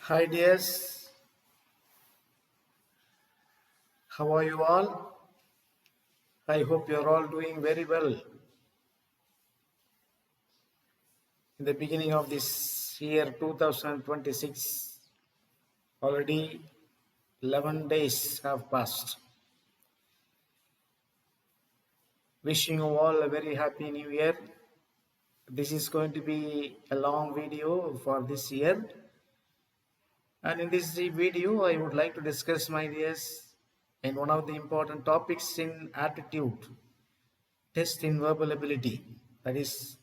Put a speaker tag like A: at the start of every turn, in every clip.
A: Hi dears, how are you all? I hope you are all doing very well. In the beginning of this year 2026, already 11 days have passed. Wishing you all a very happy new year. This is going to be a long video for this year. And in this video, I would like to discuss, my dears, in one of the important topics in aptitude test in verbal ability, that is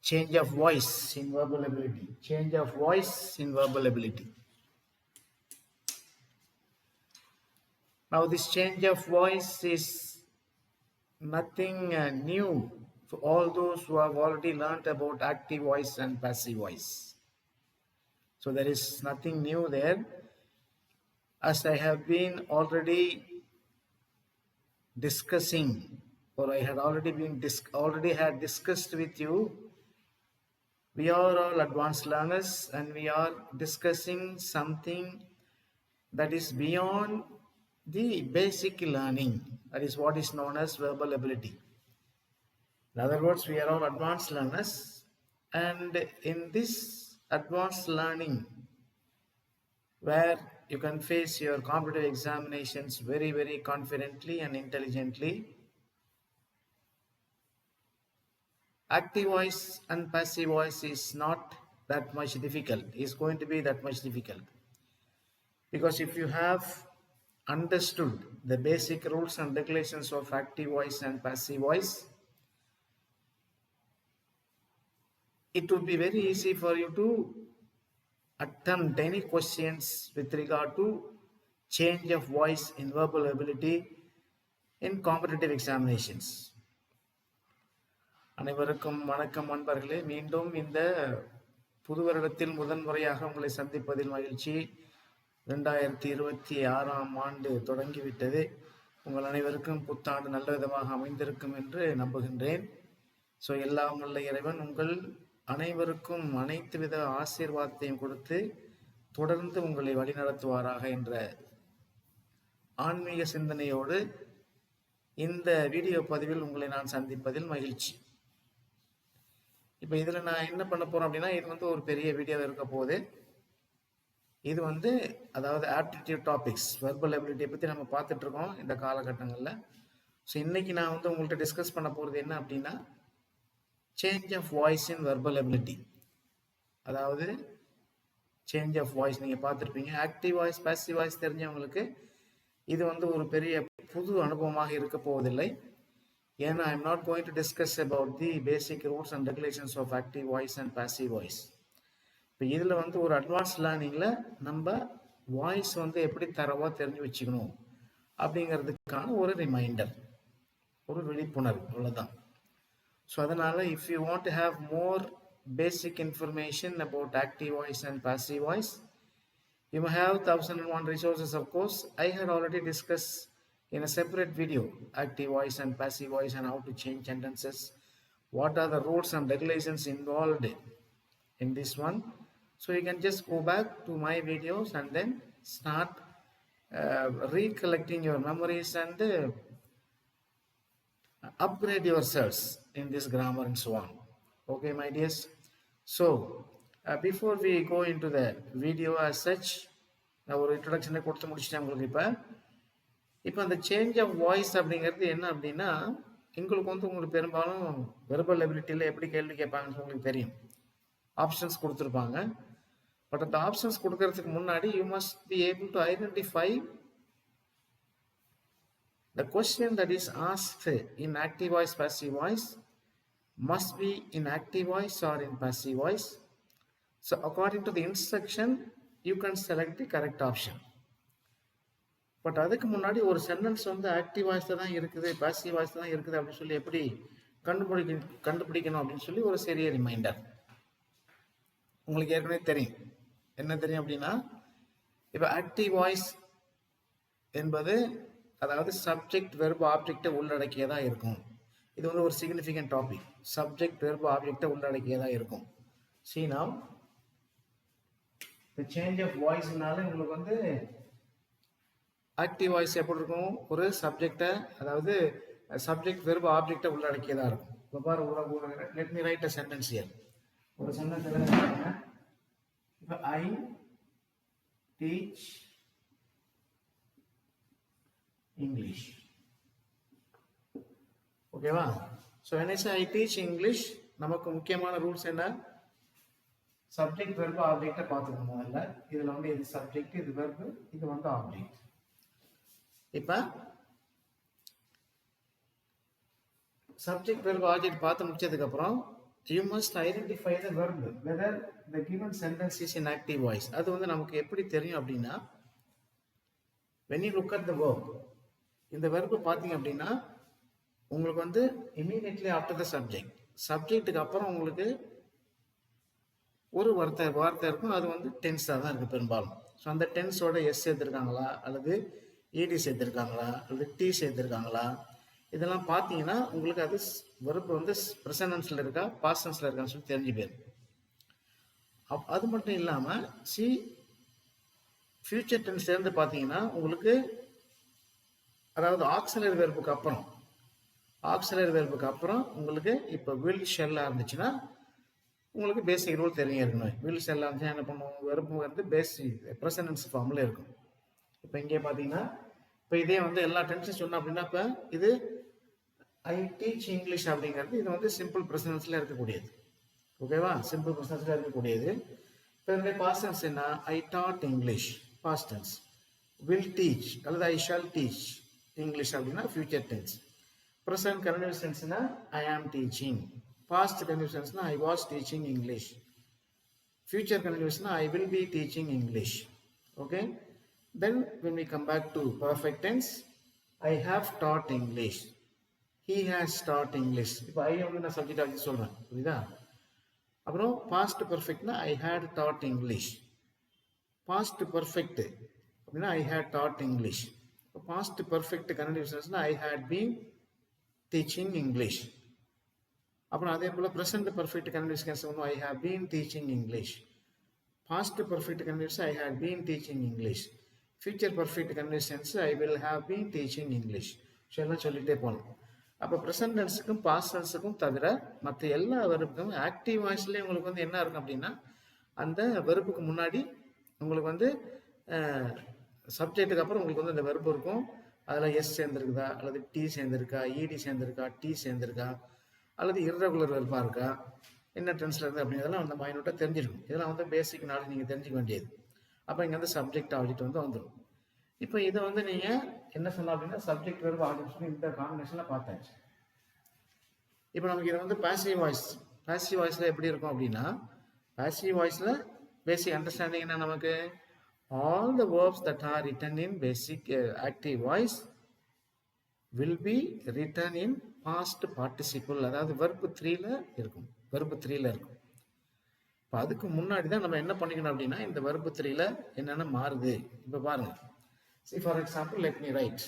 A: change of voice in verbal ability. Change of voice in verbal ability. Now, this change of voice is nothing new for all those who have already learned about active voice and passive voice. So, there is nothing new there. As I have been already discussing, or I had already had discussed with you, we are all advanced learners and we are discussing something that is beyond the basic learning. That is what is known as verbal ability. In other words, we are all advanced learners, and in this advanced learning, where you can face your competitive examinations very, very confidently and intelligently, active voice and passive voice is not that much difficult. It's going to be that much difficult. Because if you have understood the basic rules and regulations of active voice and passive voice, it would be very easy for you to attempt any questions with regard to change of voice in verbal ability in competitive examinations. அனைவருக்கும் வணக்கம் நண்பர்களே. மீண்டும் இந்த புது வருடத்தில் முதன்முறையாக உங்களை சந்திப்பதில் மகிழ்ச்சி. 2026ஆம் ஆண்டு தொடங்கிவிட்டது. உங்கள் அனைவருக்கும் புத்தாண்டு நல்ல விதமாக அமைந்திருக்கும் என்று நம்புகின்றேன். ஸோ எல்லாம் வல்ல இறைவன் உங்கள் அனைவருக்கும் அனைத்து வித ஆசீர்வாதத்தையும் கொடுத்து தொடர்ந்து உங்களை வழிநடத்துவாராக என்ற ஆன்மீக சிந்தனையோடு இந்த வீடியோ பதிவில் உங்களை நான் சந்திப்பதில் மகிழ்ச்சி. இப்போ இதில் நான் என்ன பண்ண போகிறேன் அப்படின்னா, இது வந்து ஒரு பெரிய வீடியோ இருக்க போகுது. இது வந்து அதாவது ஆப்டிடியூட் டாபிக்ஸ், வெர்பல் எபிலிட்டியை பற்றி நம்ம பார்த்துட்ருக்கோம் இந்த காலகட்டங்களில். ஸோ இன்றைக்கி நான் வந்து உங்கள்கிட்ட டிஸ்கஸ் பண்ண போகிறது என்ன அப்படின்னா, change of voice in verbal ability. அதாவது சேஞ்ச் ஆஃப் வாய்ஸ் நீங்கள் பார்த்துருப்பீங்க. ஆக்டிவ் வாய்ஸ், பாசிவ் வாய்ஸ் தெரிஞ்சவங்களுக்கு இது வந்து ஒரு பெரிய புது அனுபவமாக இருக்க போவதில்லை. ஏன்னா I am not going to discuss about the basic rules and regulations of active voice and passive voice. இப்போ இதில் வந்து ஒரு அட்வான்ஸ் லேர்னிங்கில் நம்ம வாய்ஸ் வந்து எப்படி தரவாக தெரிஞ்சு வச்சுக்கணும் அப்படிங்கிறதுக்கான ஒரு ரிமைண்டர், ஒரு விழிப்புணர்வு, அவ்வளோதான். ஸோ அதனால் if you want to have more basic information about active voice and passive voice, you may have 1001 resources. Of course, I had already discussed in a separate video active voice and passive voice and how to change sentences. What are the rules and regulations involved in this one? So you can just go back to my videos and then start recollecting your memories and upgrade yourselves in this grammar and so on. Okay, my dears. So before we go into the video as such, நான் ஒரு இன்ட்ரடக்ஷனை கொடுத்து முடிச்சிட்டேன் உங்களுக்கு. இப்போ அந்த change of voice அப்படிங்கிறது என்ன அப்படின்னா, உங்களுக்கு பெரும்பாலும் வெர்பல் எபிலிட்டியில் எப்படி கேள்வி கேட்பாங்கன்னு உங்களுக்கு தெரியும். ஆப்ஷன்ஸ் கொடுத்துருப்பாங்க. பட் அந்த ஆப்ஷன்ஸ் கொடுக்கறதுக்கு முன்னாடி you must be able to identify the question that is asked in active voice, passive voice must be in active voice or in passive voice. So according to the instruction, you can select the correct option. But அதுக்கு முன்னாடி ஒரு sentence வந்து active வாய்ஸில் தான் இருக்குது, passive வாய்ஸில் தான் இருக்குது அப்படின்னு சொல்லி எப்படி கண்டுபிடிக்கணும் அப்படின்னு சொல்லி ஒரு சிறிய ரிமைண்டர். உங்களுக்கு ஏற்கனவே தெரியும். என்ன தெரியும் அப்படின்னா, இப்போ ஆக்டிவ் வாய்ஸ் என்பது அதாவது சப்ஜெக்ட் வெர்பு ஆப்ஜெக்டை உள்ளடக்கியதாக இருக்கும். இது வந்து ஒரு சிக்னிஃபிகண்ட் டாபிக். சப்ஜெக்ட் வெர்பு ஆப்ஜெக்டை உள்ளடக்கியதாக இருக்கும். See now, இந்த சேஞ்ச் ஆஃப் வாய்ஸ்னால உங்களுக்கு வந்து ஆக்டிவ் வாய்ஸ் எப்படி இருக்கும், ஒரு சப்ஜெக்டை, அதாவது சப்ஜெக்ட் வெர்பு ஆப்ஜெக்டை உள்ளடக்கியதாக இருக்கும். இப்போ பாரு, let me right a sentence here. ஒரு சென்டென்ஸ் எழுதுங்க. இப்போ ஐ டீச் இங்கிலீஷ். ஓகேவா? So when I say I teach English, நமக்கு முக்கியமான ரூல்ஸ் என்ன? சப்ஜெக்ட் வெர்பு ஆப்ஜெக்டை பார்த்துக்கணும். முதல்ல இதில் வந்து இது சப்ஜெக்ட், இது வெர்பு, இது வந்து ஆப்ஜெக்ட். இப்போ சப்ஜெக்ட் வெர்பு ஆப்ஜெக்ட் பார்த்து முடிச்சதுக்கப்புறம் you must identify the verb whether the given sentence is in active voice. அது வந்து நமக்கு எப்படி தெரியும் அப்படின்னா, when you look at the verb, இந்த வெர்பு பார்த்தீங்க அப்படின்னா உங்களுக்கு வந்து immediately after the subject, சப்ஜெக்ட்டுக்கு அப்புறம் உங்களுக்கு ஒரு வார்த்தை இருக்கும். அது வந்து டென்ஸாக தான் இருக்குது பெரும்பாலும். ஸோ அந்த டென்ஸோட எஸ் சேர்த்துருக்காங்களா, அல்லது இடி சேர்த்துருக்காங்களா, அல்லது டி சேர்த்துருக்காங்களா, இதெல்லாம் பார்த்தீங்கன்னா உங்களுக்கு அது வெர்பு வந்து ப்ரெசன்ட் டென்ஸில் இருக்கா, பாஸ்ட் டென்ஸில் இருக்கான்னு சொல்லி தெரிஞ்சு போயிடும். அது மட்டும் இல்லாமல் ஃபியூச்சர் டென்ஸ் சேர்ந்து பார்த்தீங்கன்னா உங்களுக்கு, அதாவது ஆக்சிலரி வெர்புக்கு அப்புறம் உங்களுக்கு இப்போ வில் ஷெல்லாக இருந்துச்சுன்னா உங்களுக்கு பேசிக் ரூல் தெரியும். இருக்கணும் வில் ஷெல்லாக இருந்துச்சுன்னா என்ன பண்ணுவோம், வெர்பு வந்து பேசிக் ப்ரெசன்ட் டென்ஸ் ஃபார்மில் இருக்கும். இப்போ இங்கே பார்த்தீங்கன்னா இப்போ இதே வந்து எல்லா டென்ஸும் சொன்னோம் அப்படின்னா, இப்போ இது ஐ டீச் இங்கிலீஷ் அப்படிங்கிறது இது வந்து சிம்பிள் ப்ரெசன்ட் டென்ஸில் இருக்கக்கூடியது. ஓகேவா? சிம்பிள் ப்ரெசன்ட் டென்ஸில் இருக்கக்கூடியது. இப்போ என்னுடைய பாஸ்ட் டென்ஸ் என்ன? I taught English past tense. Will teach அல்லது ஐ ஷால் டீச் இங்கிலீஷ் அப்படின்னா ஃபியூச்சர் டென்ஸ். ப்ரெசன்ட் கண்டினியூஸ் டென்ஸ்னா I am teaching. Past continuous டென்ஸ்னா I was teaching English. Future கண்டினியூஸ்னா I will be teaching English. Okay. Then when we come back to perfect tense, I have taught English. He has taught English. இப்போ ஐ வந்து நான் subject object சொல்கிறேன், புரியுதா? அப்புறம் past பர்ஃபெக்ட்னா I had taught English. Past perfect அப்படின்னா I had taught English. Past perfect கண்டினியூஸ்னா I had been teaching English. அப்புறம் அதே போல் ப்ரெசன்ட் பர்ஃபெக்ட் கண்டினியூஸ் கேஸ் வந்து I have been teaching English. Past perfect continuous I had been teaching English. Future perfect continuous tense I will have been teaching English. So எல்லாம் சொல்லிகிட்டே போகணும். அப்போ present டென்ஸுக்கும் past டென்ஸுக்கும் தவிர மற்ற எல்லா வெர்புக்கும் ஆக்டிவ் வாய்ஸ்லேயே உங்களுக்கு வந்து என்ன இருக்கும் அப்படின்னா, அந்த வெர்புக்கு முன்னாடி உங்களுக்கு வந்து சப்ஜெக்ட்டுக்கு அப்புறம் உங்களுக்கு வந்து அந்த வெர்பு இருக்கும். அதில் எஸ் சேர்ந்துருக்குதா, அல்லது டி சேர்ந்துருக்கா, இடி சேர்ந்துருக்கா, டி சேர்ந்துருக்கா, அல்லது இர்ரெகுலர் வெர்பாக இருக்கா, என்ன டென்ஸில் இருக்குது அப்படிங்கிறதெல்லாம் அந்த மைனூட்டாக தெரிஞ்சிருக்கும். இதெல்லாம் வந்து பேசிக் நாலேஜ் நீங்கள் தெரிஞ்சிக்க வேண்டியது. அப்போ இங்கே வந்து சப்ஜெக்ட் ஆப்ஜெக்ட் வந்து வந்துடும். இப்போ இதை வந்து நீங்கள் என்ன சொல்லலாம் அப்படின்னா, சப்ஜெக்ட் வெர்பு ஆப்ஜெக்ட் சொல்லி இந்த காம்பினேஷனில் பார்த்தாச்சு. இப்போ நமக்கு இது வந்து பாசிவ் வாய்ஸில் எப்படி இருக்கும் அப்படின்னா, பாசிவ் வாய்ஸில் பேசிக் அண்டர்ஸ்டாண்டிங் என்ன, நமக்கு all the verbs that are written in basic active voice will be written in past participle. அதாவது verb 3ல இருக்கும். இப்போ அதுக்கு முன்னாடி தான் நம்ம என்ன பண்ணிக்கணும் அப்படின்னா, இந்த verb 3ல என்னென்ன மாறுது இப்போ பாருங்க. See for example, let me write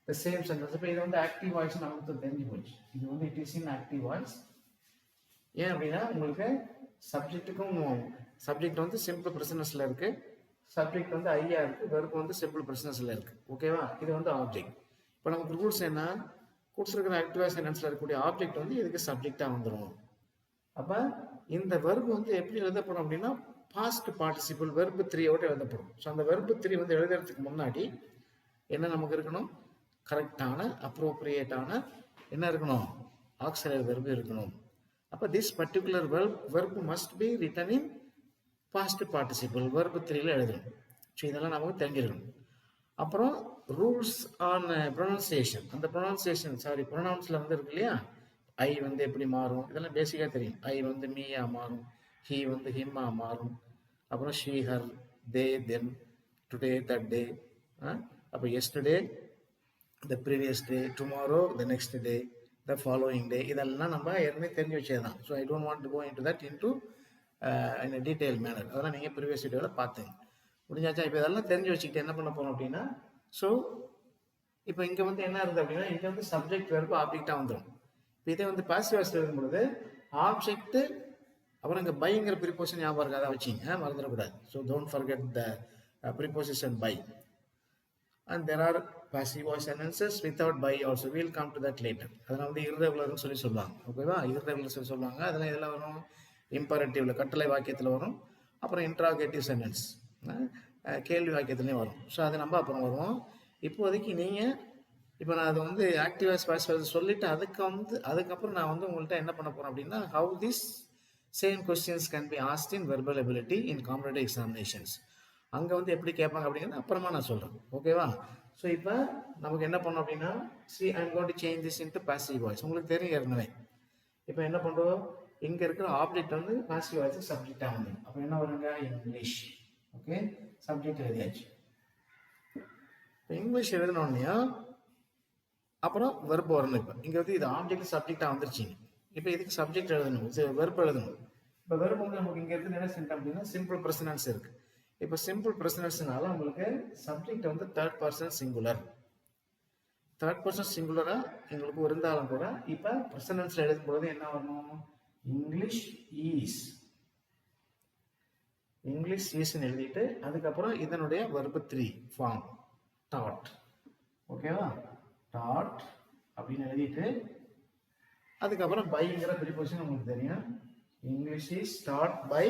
A: the same sentence. இப்போ இது வந்து ஆக்டிவ் வாய்ஸ் நமக்கு தெரிஞ்சு போச்சு. இது வந்து it is in active voice. ஏன் அப்படின்னா உங்களுக்கு சப்ஜெக்ட் வந்து சிம்பிள் ப்ரெசன்டென்ஸ்ல இருக்கு, சப்ஜெக்ட் வந்து ஐயா இருக்கு, வெர்பு வந்து சிம்பிள் ப்ரெசன்டென்ஸ்ல இருக்கு. ஓகேவா? இது வந்து ஆப்ஜெக்ட். இப்போ நமக்கு ரூல்ஸ் என்ன, கொடுத்துருக்கிற ஆக்டிவ் வாய்ஸ் சென்டென்ஸ்ல இருக்கக்கூடிய ஆப்ஜெக்ட் வந்து இதுக்கு சப்ஜெக்டாக வந்துடும். அப்போ இந்த வெர்பு வந்து எப்படி எழுதப்படும் அப்படின்னா, பாஸ்ட் பார்ட்டிசிபிள் வெர்பு 3யோட எழுதப்படும். ஸோ அந்த வெர்பு 3 வந்து எழுதுறதுக்கு முன்னாடி என்ன நமக்கு இருக்கணும், கரெக்டான அப்ரோப்ரியேட்டான என்ன இருக்கணும், ஆக்சிலரி வெர்பு இருக்கணும். அப்போ this particular verb must be written in past participle verb 3ல எழுதணும். ஸோ இதெல்லாம் நமக்கு தெரிஞ்சிருக்கணும். அப்புறம் ரூல்ஸ் ஆன் ப்ரொனன்சியேஷன். அந்த ப்ரொனவுன்ஸில் வந்து இருக்கு இல்லையா, ஐ வந்து எப்படி மாறும், இதெல்லாம் பேசிக்காக தெரியும். ஐ வந்து மீயா மாறும், ஹீ வந்து ஹிம்மா மாறும், அப்புறம் she her, they them, today that day, அப்போ yesterday the previous day, tomorrow the next day, the following day, இதெல்லாம் நம்ம ஏற்கனவே தெரிஞ்சு வச்சது தான். So I don't want to go into that into in a detail manner. அதெல்லாம் நீங்கள் previous வீடியோவில் பார்த்துங்க. முடிஞ்சாச்சா? இப்போ இதெல்லாம் தெரிஞ்சு வச்சுக்கிட்டு என்ன பண்ண போகிறோம் அப்படின்னா, ஸோ இப்போ இங்கே வந்து என்ன இருக்குது அப்படின்னா, இங்கே வந்து சப்ஜெக்ட் வெர்பு ஆப்ஜெக்டாக வந்துடும். இப்போ இதே வந்து பாசிவ் வாய்ஸ் எழுதும் பொழுது ஆப்ஜெக்ட் அப்புறம் இங்கே பைங்கிற ப்ரிப்போசிஷன் ஞாபகம் இருக்கா, அதை வச்சிங்க மறந்துடக்கூடாது. So don't forget the preposition by. And there are passive voice sentences without by also. We'll come to that later. அதெல்லாம் வந்து irregularன்னு சொல்லி சொல்லுவாங்க. ஓகேவா, irregular சொல்லி சொல்லுவாங்க. அதெல்லாம் இதெல்லாம் வரும் இம்பரேட்டிவ்ல, கட்டளை வாக்கியத்தில் வரும். அப்புறம் இன்ட்ராகேட்டிவ் சென்டென்ஸ், கேள்வி வாக்கியத்துலேயும் வரும். ஸோ அது நம்ம அப்புறம் வருவோம். இப்போதைக்கு நீங்கள் இப்போ நான் அது வந்து ஆக்டிவ் வாய்ஸ் பாசிவ் வாய்ஸ் சொல்லிவிட்டு அதுக்கப்புறம் நான் வந்து உங்கள்கிட்ட என்ன பண்ண போகிறேன் அப்படின்னா, how this same questions can be asked in verbal ability in competitive examinations. அங்கே வந்து எப்படி கேட்பாங்க அப்படிங்கிறது அப்புறமா நான் சொல்கிறேன். ஓகேவா? ஸோ இப்போ நமக்கு என்ன பண்ணோம் அப்படின்னா, I'm going to change this into passive voice. உங்களுக்கு தெரியும் ஏற்கனவே. இப்போ என்ன பண்ணுறோம், இங்கே இருக்கிற ஆப்ஜெக்ட் வந்து பாசிவ் வாய்ஸுக்கு சப்ஜெக்டாக வந்து அப்போ என்ன வருங்க, இங்கிலீஷ். ஓகே, சப்ஜெக்ட் எழுதியாச்சு. இப்போ இங்கிலீஷ் எழுதினோடனே அப்புறம் வெர்ப் வரணும். இப்போ இங்கே வந்து இது ஆப்ஜெக்ட் சப்ஜெக்டாக வந்துருச்சிங்க. இப்போ இதுக்கு சப்ஜெக்ட் எழுதணும், வெர்ப் எழுதணும். இப்போ வெர்ப் வந்து நமக்கு இங்கே இருந்து என்ன சென்ட் அப்படின்னா சிம்பிள் ப்ரெசன்ஸ் இருக்குது. இப்போ சிம்பிள் ப்ரெசன்ஸ்னால உங்களுக்கு சப்ஜெக்ட் வந்து third person singular. Third person சிங்குலராக எங்களுக்கு இருந்தாலும் கூட இப்போ ப்ரெசன்ஸில் எழுதும்போது என்ன வரணும், இங்கிலீஷ் ஈஸ். இங்கிலீஷ் ஈஸ்ன்னு எழுதிட்டு அதுக்கப்புறம் இதனுடைய வெர்பு 3 ஃபார்ம் டாட். ஓகேவா, டாட் அப்படின்னு எழுதிட்டு அதுக்கப்புறம் பைங்கிற ப்ரிபோசிஷன் உங்களுக்கு தெரியும். இங்கிலீஷ் இஸ் டாட் பை,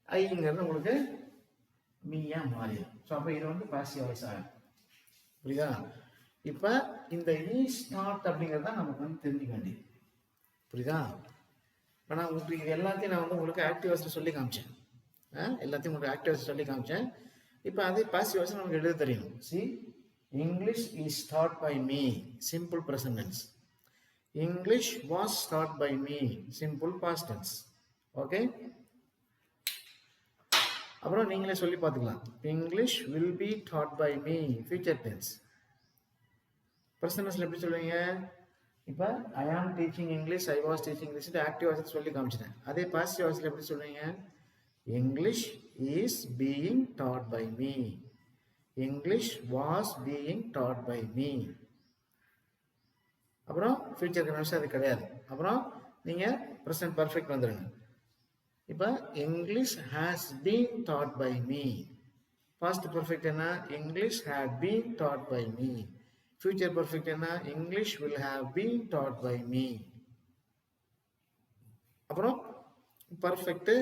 A: ஐங்கிறது உங்களுக்கு மீயா மாறிடும். ஸோ அப்போ இது வந்து பாசிவ் வாய்ஸ் ஆகும். புரியுதா? இப்போ இந்த இஸ் டாட் அப்படிங்கிறது தான் நமக்கு வந்து தெரிஞ்சுக்க வேண்டியது. புரியுதா? இப்போ நான் உங்களுக்கு இது எல்லாத்தையும் நான் வந்து உங்களுக்கு ஆக்டிவ் வாய்ஸில் சொல்லி காமிச்சேன். எல்லாத்தையும் உங்களுக்கு ஆக்டிவ் வாய்ஸ் சொல்லி காமிச்சேன். இப்போ அதே பாசிவ் வாய்ஸ் நமக்கு எழுத தெரியணும். C, English is taught by me, simple present tense. English was taught by me, simple past tense. Okay? அப்புறம் நீங்களே சொல்லி பார்த்துக்கலாம். English will be taught by me, future tense. Present tense எப்படி சொல்லுவீங்க? இப்போ I am teaching English, I was teaching English, active voice சொல்லி காமிச்சிட்டேன். அதே passive வாய்ஸில் எப்படி சொல்லுவீங்க? English is being taught by me. English was being taught by me. அப்புறம் future convention அது கிடையாது. அப்புறம் நீங்கள் ப்ரெசன்ட் பர்ஃபெக்ட் வந்துடுங்க. இப்போ English has been taught by me. Past perfect என்ன, English had been taught by me. Future perfect என்ன, English will have been taught by me. அப்புறம் பர்ஃபெக்ட்டு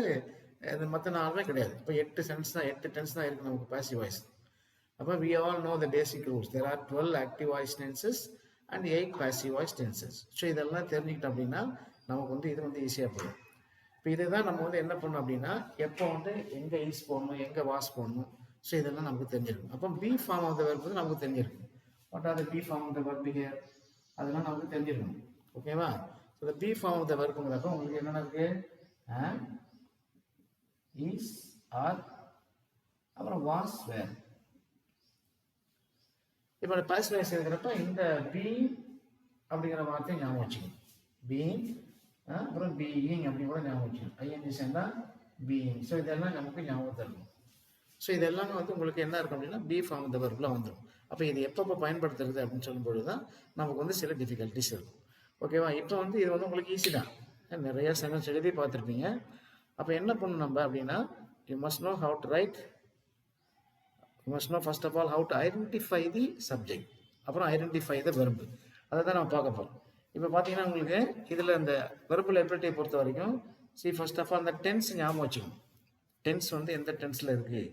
A: இது மற்ற நாளுமே கிடையாது. இப்போ 8 டென்ஸ் தான் இருக்குது நமக்கு பாசிவ் வாய்ஸ். அப்போ we all know the basic rules. There are 12 active voice tenses and 8 passive voice tenses. So இதெல்லாம் தெரிஞ்சுக்கிட்டோம் அப்படின்னா நமக்கு வந்து இது வந்து ஈஸியாக போகும். இப்போ இதை தான் நம்ம வந்து என்ன பண்ணணும் அப்படின்னா, எப்போ வந்து எங்கே ஈஸ் போடணும், எங்கே வாஸ் போடணும், ஸோ இதெல்லாம் நமக்கு தெரிஞ்சிருக்கும். அப்போ be form of the verb வந்து நமக்கு தெரிஞ்சிருக்கும். What are the be form of the verb here, அதெல்லாம் நமக்கு தெரிஞ்சிருக்கும். ஓகேவா? So the be form of the வெர்ப்புங்கிறப்ப உங்களுக்கு என்னென்ன இருக்குது, ஈஸ், ஆர், அப்புறம் வாஸ், வேர். இப்போ பாசிவ் வாய்ஸ் இருக்கிறப்ப இந்த பி அப்படிங்கிற வார்த்தையை ஞாபகம் வச்சுக்கணும். பீயிங், அப்புறம் பீயிங் அப்படின்னு கூட ஞாபகம் வச்சுக்கணும். ஐஎன்ஜி சேர்ந்தா பீயிங். ஸோ இதெல்லாம் நமக்கு ஞாபகத்தில் இருக்கும். ஸோ இதெல்லாமே வந்து உங்களுக்கு என்ன இருக்கும் அப்படின்னா பி ஃபார்ம் இந்த வெர்பில் வந்துடும். அப்போ இது எப்பப்போ பயன்படுத்துறது அப்படின்னு சொல்லும்போது தான் நமக்கு வந்து சில டிஃபிகல்ட்டிஸ் இருக்கும். ஓகேவா? இப்போ வந்து இது வந்து உங்களுக்கு ஈஸி தான், நிறைய சென்டென்ஸ் எழுதி பார்த்துருப்பீங்க. அப்போ என்ன பண்ணணும் நம்ம அப்படின்னா, you must know how to right. You must know first of all how to identify the subject, அப்புறம் identify the verb. அதை தான் நம்ம பார்க்க போகிறோம். இப்போ பார்த்தீங்கன்னா உங்களுக்கு இதில் இந்த வெர்பல் எபிலிட்டியை பொறுத்த வரைக்கும் ஃபர்ஸ்ட் ஆஃப் ஆல் அந்த டென்ஸ் ஞாபகம் வச்சுக்கணும். டென்ஸ் வந்து எந்த டென்ஸில் இருக்குது,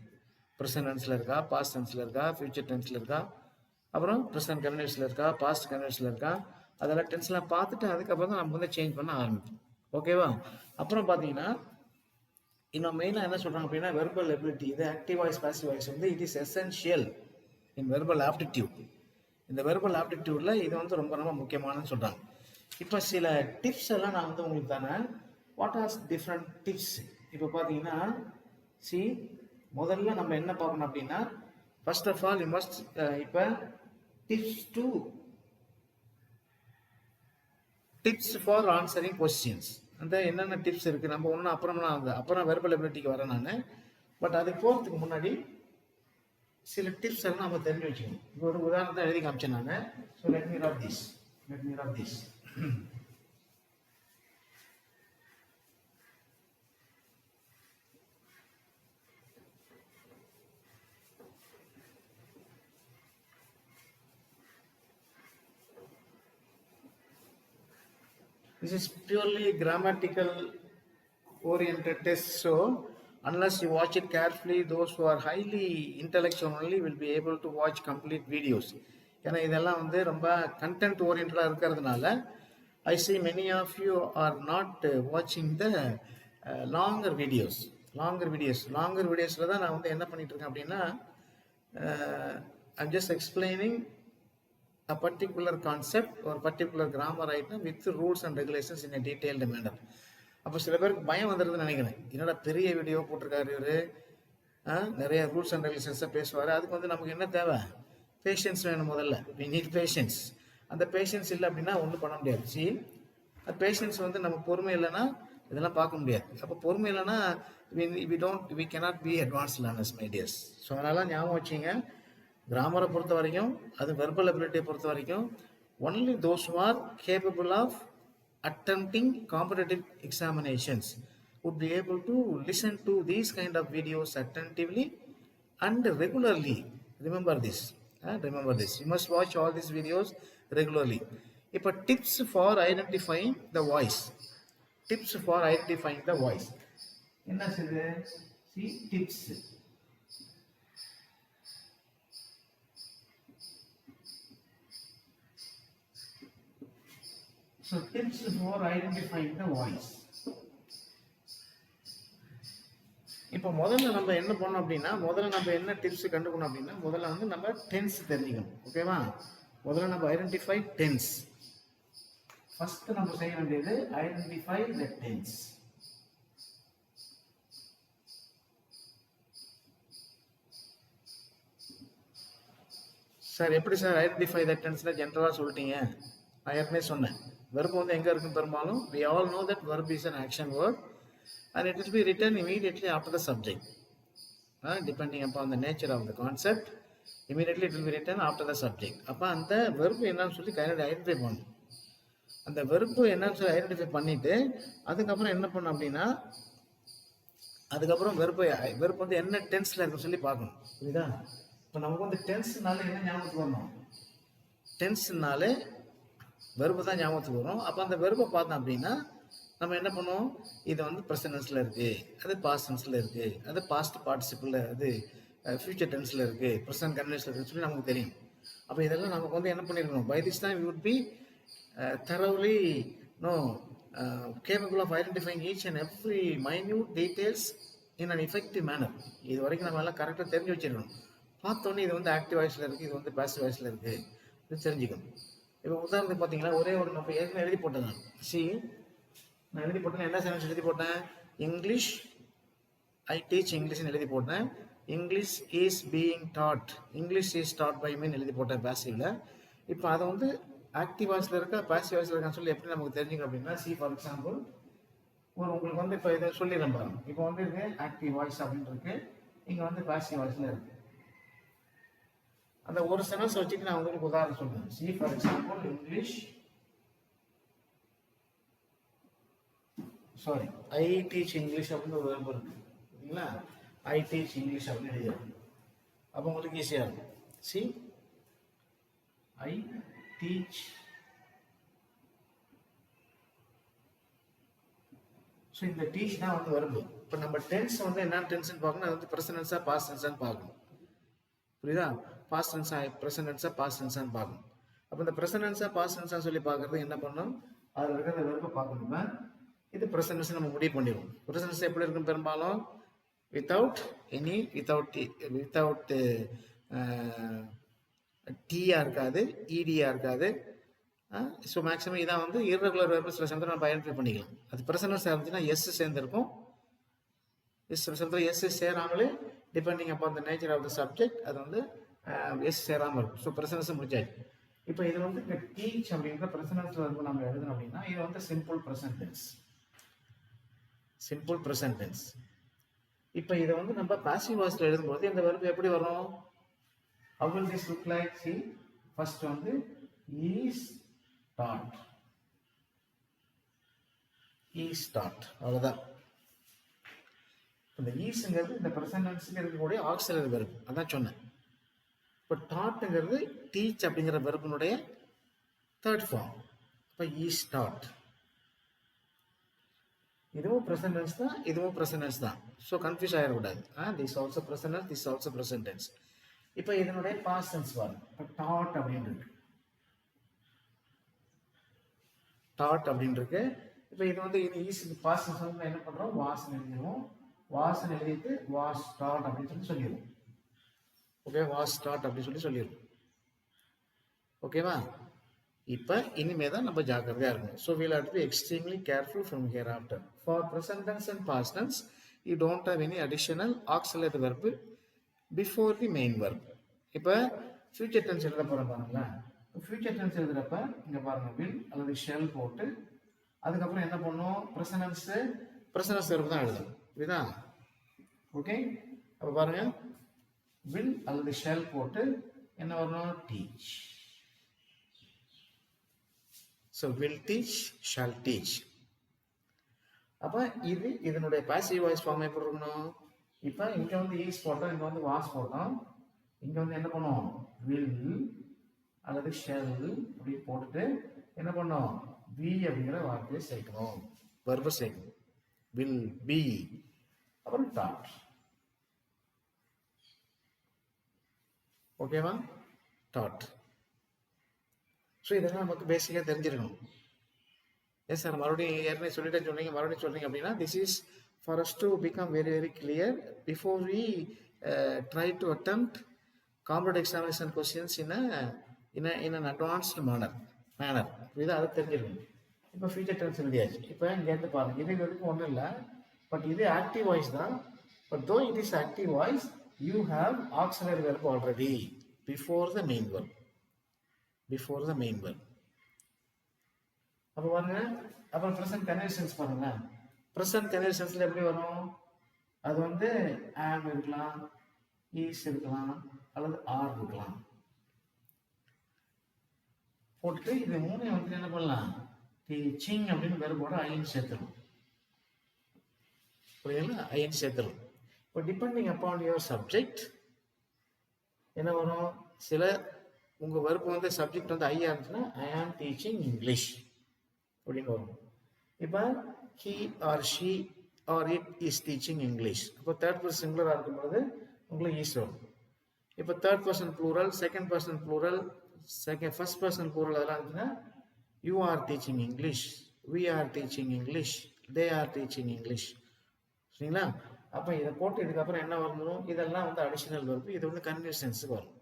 A: ப்ரெசன்ட் டென்ஸில் இருக்கா, பாஸ்ட் டென்ஸில் இருக்கா, ஃபியூச்சர் டென்ஸில் இருக்கா, அப்புறம் ப்ரெசன்ட் கன்டினியூஸில் இருக்கா, பாஸ்ட் கன்டினியூஸில் இருக்கா, அதெல்லாம் டென்ஸ்லாம் பார்த்துட்டு அதுக்கப்புறம் தான் நம்ம வந்து சேஞ்ச் பண்ண ஆரம்பிப்போம். ஓகேவா? அப்புறம் பார்த்தீங்கன்னா இன்னும் மெயினாக என்ன சொல்கிறாங்க அப்படின்னா, வெர்பல் எபிலிட்டி, இது ஆக்டிவ் வாய்ஸ் பாசிவ் வாய்ஸ் வந்து it is essential in verbal aptitude. இந்த வெர்பல் ஆப்டிடியூடில் இது வந்து ரொம்ப ரொம்ப முக்கியமானன்னு சொல்கிறாங்க. இப்போ சில டிப்ஸ் எல்லாம் நான் வந்து உங்களுக்கு தானே. What are different tips? இப்போ பார்த்தீங்கன்னா முதல்ல நம்ம என்ன பார்க்கணும் அப்படின்னா, first of all you must இப்போ டிப்ஸ் ஃபார் ஆன்சரிங் கொஸ்டின்ஸ். அந்த என்னென்ன டிப்ஸ் இருக்குது நம்ம ஒன்று அப்புறம் வெர்பல் எபிலிட்டிக்கு வரேன் நான். பட் அதுக்கு போகிறதுக்கு முன்னாடி சில டிப்ஸ் எல்லாம் நம்ம தெரிஞ்சு வச்சுக்கணும். இப்போ ஒரு உதாரணத்தை எழுதி காமிச்சேன் நான். So let me wrap this. This is purely grammatical oriented test. So unless you watch it carefully, those who are highly intellectual only will be able to watch complete videos. ஏன்னா இதெல்லாம் வந்து ரொம்ப கண்டென்ட் ஓரியன்டாக இருக்கிறதுனால I see many of you are not watching the longer videos. Longer videosல தான் நான் வந்து என்ன பண்ணிட்டு இருக்கேன் அப்படின்னா I'm just explaining a particular concept or particular grammar item with rules and regulations in a detailed manner. அப்போ சில பேருக்கு பயம் வந்துடுதுன்னு நினைக்கிறேன். என்னடா பெரிய வீடியோ போட்டிருக்காரு இவர், நிறைய ரூல்ஸ் அண்ட் ரெகுலேஷன்ஸாக பேசுவார். அதுக்கு வந்து நமக்கு என்ன தேவை? பேஷன்ஸ் வேணும். முதல்ல we need patience. அந்த பேஷன்ஸ் இல்லை அப்படின்னா ஒன்றும் பண்ண முடியாது. பேஷன்ஸ் வந்து நமக்கு பொறுமை இல்லைன்னா இதெல்லாம் பார்க்க முடியாது. அப்போ பொறுமை இல்லைன்னா we cannot be advanced learners, my dears. So அதனால ஞாபகம் வச்சிங்க, கிராமரை பொறுத்த வரைக்கும், அது வெர்பல் அபிலிட்டியை பொறுத்த வரைக்கும், only those who are capable of attempting competitive examinations would be able to listen to these kind of videos attentively and regularly. Remember this. You must watch all these videos regularly. இப்போ tips for identifying the voice. என்ன சொல்லுது? See, tips. So tips for identifying the voice. இப்போ முதல்ல நம்ம என்ன பண்ணோம் அப்படின்னா, என்ன டிப்ஸ் கண்டுக்கணும் அப்படின்னா, முதல்ல வந்து நம்ம டென்ஸ் தெரிஞ்சுக்கணும். ஓகேவா? முதல்ல நம்ம ஐடென்டிஃபை டென்ஸ். ஃபர்ஸ்ட் நம்ம செய்ய வேண்டியது ஐடென்டிஃபை த டென்ஸ். சார் எப்படி சார் ஐடென்டிஃபை த டென்ஸ்ல ஜென்ரலா சொல்லிட்டீங்க? நான் ஏற்கனவே சொன்னேன், verb வந்து எங்க இருக்கும் பெரும்பாலும்? we all know that verb is an action word and it will be written immediately after the subject. Depending upon the nature of the concept, immediately it will be written after the subject. அப்ப அந்த verb என்னன்னு சொல்லி identify பண்ணணும். அந்த verb என்னன்னு சொல்லி identify பண்ணிட்டு அதுக்கப்புறம் என்ன பண்ணணும் அப்படின்னா, அதுக்கப்புறம் verb வந்து என்ன டென்ஸ்ல இருக்குன்னு சொல்லி பார்க்கணும். புரியுதா? இப்போ நமக்கு வந்து டென்ஸ்னால என்ன ஞாபகத்துக்கு வரணும்? டென்ஸ்னாலே வெர்பு தான் ஞாபகத்துக்கு வரும். அப்போ அந்த வெர்பை பார்த்தோம் அப்படின்னா நம்ம என்ன பண்ணுவோம்? இது வந்து ப்ரெசன்ட் டென்ஸில் இருக்குது, அது பாஸ்ட் டென்ஸில் இருக்குது, அது பாஸ்ட் பார்ட்டிசிபிள், அது ஃபியூச்சர் டென்ஸில் இருக்குது, ப்ரெசன்ட் கன்டினியூஸில் இருக்குன்னு சொல்லி நமக்கு தெரியும். அப்போ இதெல்லாம் நமக்கு வந்து என்ன பண்ணியிருக்கணும்? By this time we would be thoroughly capable of identifying each and every minute details in an effective manner. இது வரைக்கும் நம்ம எல்லாம் கரெக்டாக தெரிஞ்சு வச்சிருக்கணும். பார்த்தோன்னே இது வந்து ஆக்டிவ் வாய்ஸில் இருக்குது, இது வந்து பாசிவ் வாய்ஸில் இருக்குது, இது தெரிஞ்சுக்கணும். இப்போ உதாரணத்துக்கு பார்த்தீங்கன்னா, ஒரே ஒரு நம்ம ஏற்கனவே எழுதி போட்டேன். நான் எழுதி போட்டேன். என்ன சென்டென்ஸ் எழுதி போட்டேன்? இங்கிலீஷ், ஐ டீச் இங்கிலீஷ்னு எழுதி போட்டேன். English is being taught, English is taught by me எழுதி போட்டேன் பாசிவ்ல. இப்போ அதை வந்து ஆக்டிவ் வாய்ஸில் இருக்கா பாசிவ் வாய்ஸில் இருக்கான்னு சொல்லி எப்படி நமக்கு தெரிஞ்சுக்கணும் அப்படின்னா, ஃபார் எக்ஸாம்பிள் உங்களுக்கு வந்து இப்போ இதை சொல்லிடுறேன் பாருங்க. இப்போ வந்து இது ஆக்டிவ் வாய்ஸ் அப்படின்னு இருக்கு, இங்கே வந்து பாசிவ் வாய்ஸில் இருக்கு. அந்த ஒரு சென்டென்ஸ் வச்சுட்டு நான் உங்களுக்கு உதாரணம் சொல்றேன். For example English, I teach English அப்படின்னு ஒரு verb இருக்கு. சரிங்களா? ஐ டீச் இங்கிலீஷ் அப்படின்னு எழுதிடும். அப்போ உங்களுக்கு ஈஸியாக இருக்கும். I teach. ஸோ இந்த டீச் தான் வந்து verb. இப்போ நம்ம டென்ஸ் வந்து என்ன டென்ஸ்ன்னு பார்க்கணும், அது வந்து ப்ரெசன்ட் டென்ஸா பாஸ்ட் டென்ஸான்னு பார்க்கணும். புரியுதா? பாஸ்ட் டென்ஸா ப்ரெசன்ட் டென்ஸா பாஸ்ட் டென்ஸான்னு பார்க்கணும். அப்போ இந்த ப்ரெசன்ட் டென்ஸா பாஸ்ட் டென்ஸான்னு சொல்லி பார்க்கறது என்ன பண்ணணும்? அதில் இருக்கிற வெர்பை பார்க்கணுமா? இது ப்ரெசன்ட் டென்ஸ் நம்ம முடிவு பண்ணிடுவோம். ப்ரெசன்ட் டென்ஸ் எப்படி இருக்கும்? பெரும்பாலும் வித்தவுட் டீயா இருக்காது, ஈடியா இருக்காது. ஸோ மேக்ஸிமம் இதான் வந்து இர்ரெகுலர் வெர்பு. சில சமயத்தில் நம்ம ஐடென்டிஃபை பண்ணிக்கலாம். அது ப்ரெசன்ட் டென்ஸ் இருந்துச்சுன்னா எஸ் சேர்ந்துருக்கும். சில சமயத்தில் எஸ் சேராமலே depending upon the nature of the subject அது வந்து எஸ் சேராமல் இருக்கும். ஸோ ப்ரெசன்ட் டென்ஸ் முடிச்சாச்சு. இப்போ இது வந்து இந்த டீச் அப்படிங்கிற ப்ரெசன்ட் டென்ஸ் வந்து நம்ம எழுதணும் அப்படின்னா இது வந்து சிம்பிள் ப்ரெசன்ட் டென்ஸ். இப்போ இதை வந்து நம்ம பாசிவ் வாய்ஸ்ல எழுதும்போது இந்த வெர்பு எப்படி வரும்? How will this look like? See, first வந்து is taught. அவ்வளவுதான். இந்த ஈஸ்ங்கிறது இந்த ப்ரெசன்ட் டென்ஸ்ல இருக்கக்கூடிய ஆக்ஸிலரி வெர்ப். அதான் சொன்னேன். இப்போ டாட்ங்கிறது டீச் அப்படிங்கிற வெர்பினுடைய தேர்ட் ஃபார்ம். இப்போ ஈஸ் டாட். இதுவும் present tense தான், இதுவும் present tense தான். ஸோ கன்ஃபியூஸ் ஆகிடக்கூடாது. This also present tense, this also present tense. இப்போ இதனுடைய past tense பாருங்க. இப்போ taught அப்படின்னு இருக்கு. taught அப்படின்னு இருக்கு. இப்போ இது வந்து இது ஈஸி past tense வந்து என்ன பண்றோம், was எழுதிடுவோம். was எழுதிட்டு was taught அப்படின்னு சொல்லிடுவோம். ஓகே, was taught அப்படின்னு சொல்லிடுவோம். ஓகேவா? இப்போ இனிமே தான் நம்ம ஜாக்கிரதையா இருக்கணும். So we'll have to be extremely careful from hereafter. For present tense and past tense, you don't have any additional auxiliary verb before the main verb. இப்போ future tense எழுத போறோம் பாருங்களேன். future tense எழுதுறப்ப இங்க பாருங்க will அல்லது shall போட்டு அதுக்கப்புறம் என்ன பண்ணும், present tense verb தான் எழுதணும். புரியுதா? ஓகே, அப்ப பாருங்க will அல்லது shall போட்டு என்ன வரணும், teach. So will teach, shall teach. அப்ப இது இதனுடைய passive voice form எப்படி இருக்கணும், இப்போ இங்க வந்து is போட்டோம், இங்க வந்து was போட்டோம், இங்க வந்து என்ன பண்ணுவோம், will அல்லது shall அப்படி போட்டுட்டு என்ன பண்ணோம், be அப்படிங்கிற வார்த்தையை சேர்க்கணும், verb சேர்க்கணும். will be அப்புறம் taught. ஓகேவா? taught. ஸோ இதெல்லாம் நமக்கு பேசிக்காக தெரிஞ்சிருக்கணும். எஸ் சார், மறுபடியும் ஏற்கனவே சொல்லிட்டேன்னு சொன்னீங்க, மறுபடியும் சொல்றீங்க அப்படின்னா, this is for us to become very very clear before we try to attempt competitive examination questions in an advanced manner. இதை அதை தெரிஞ்சிருக்கணும். இப்போ ஃபியூச்சர் டென்ஸ் எழுதியாச்சு. இப்போ இங்கேருந்து பாருங்க, இது வரைக்கும் ஒன்றும் இல்லை, பட் இது ஆக்டிவ் வாய்ஸ் தான். But though it is active voice, you have auxiliary verb already before the main verb. Before the main verb. அப்போ பாருங்க, அப்புறம் present continuous பாருங்க. present continuousல எப்படி வரும், அது வந்து am இருக்கலாம், is இருக்கலாம், அல்லது are இருக்கலாம். போட்டு இது மூணு வந்து என்ன பண்ணலாம், teaching அப்படின்னு வெர்போட in சேர்த்துரும். புரியுதுங்களா? in சேர்த்துரும். இப்போ டிபெண்டிங் அப்பான் யுவர் சப்ஜெக்ட் என்ன வரும், சில உங்கள் வர்பு வந்து சப்ஜெக்ட் வந்து ஐயா இருந்துச்சுன்னா ஐ ஆம் டீச்சிங் இங்கிலீஷ் அப்படின்னு வரும். இப்போ he or she or it is teaching English. அப்போ தேர்ட் பர்சன் சிங்குலராக இருக்கும் பொழுது உங்களுக்கு ஈஸ் வரும். இப்போ third person plural, second person plural, first person plural அதெல்லாம் இருந்துச்சுன்னா you are teaching English, we are teaching English, they are teaching English. சரிங்களா? அப்போ இதை போட்டு இதுக்கப்புறம் என்ன வரணும், இதெல்லாம் வந்து அடிஷனல் வர்பு, இது வந்து கன்டினியூஸ் டென்ஸுக்கு வரும்.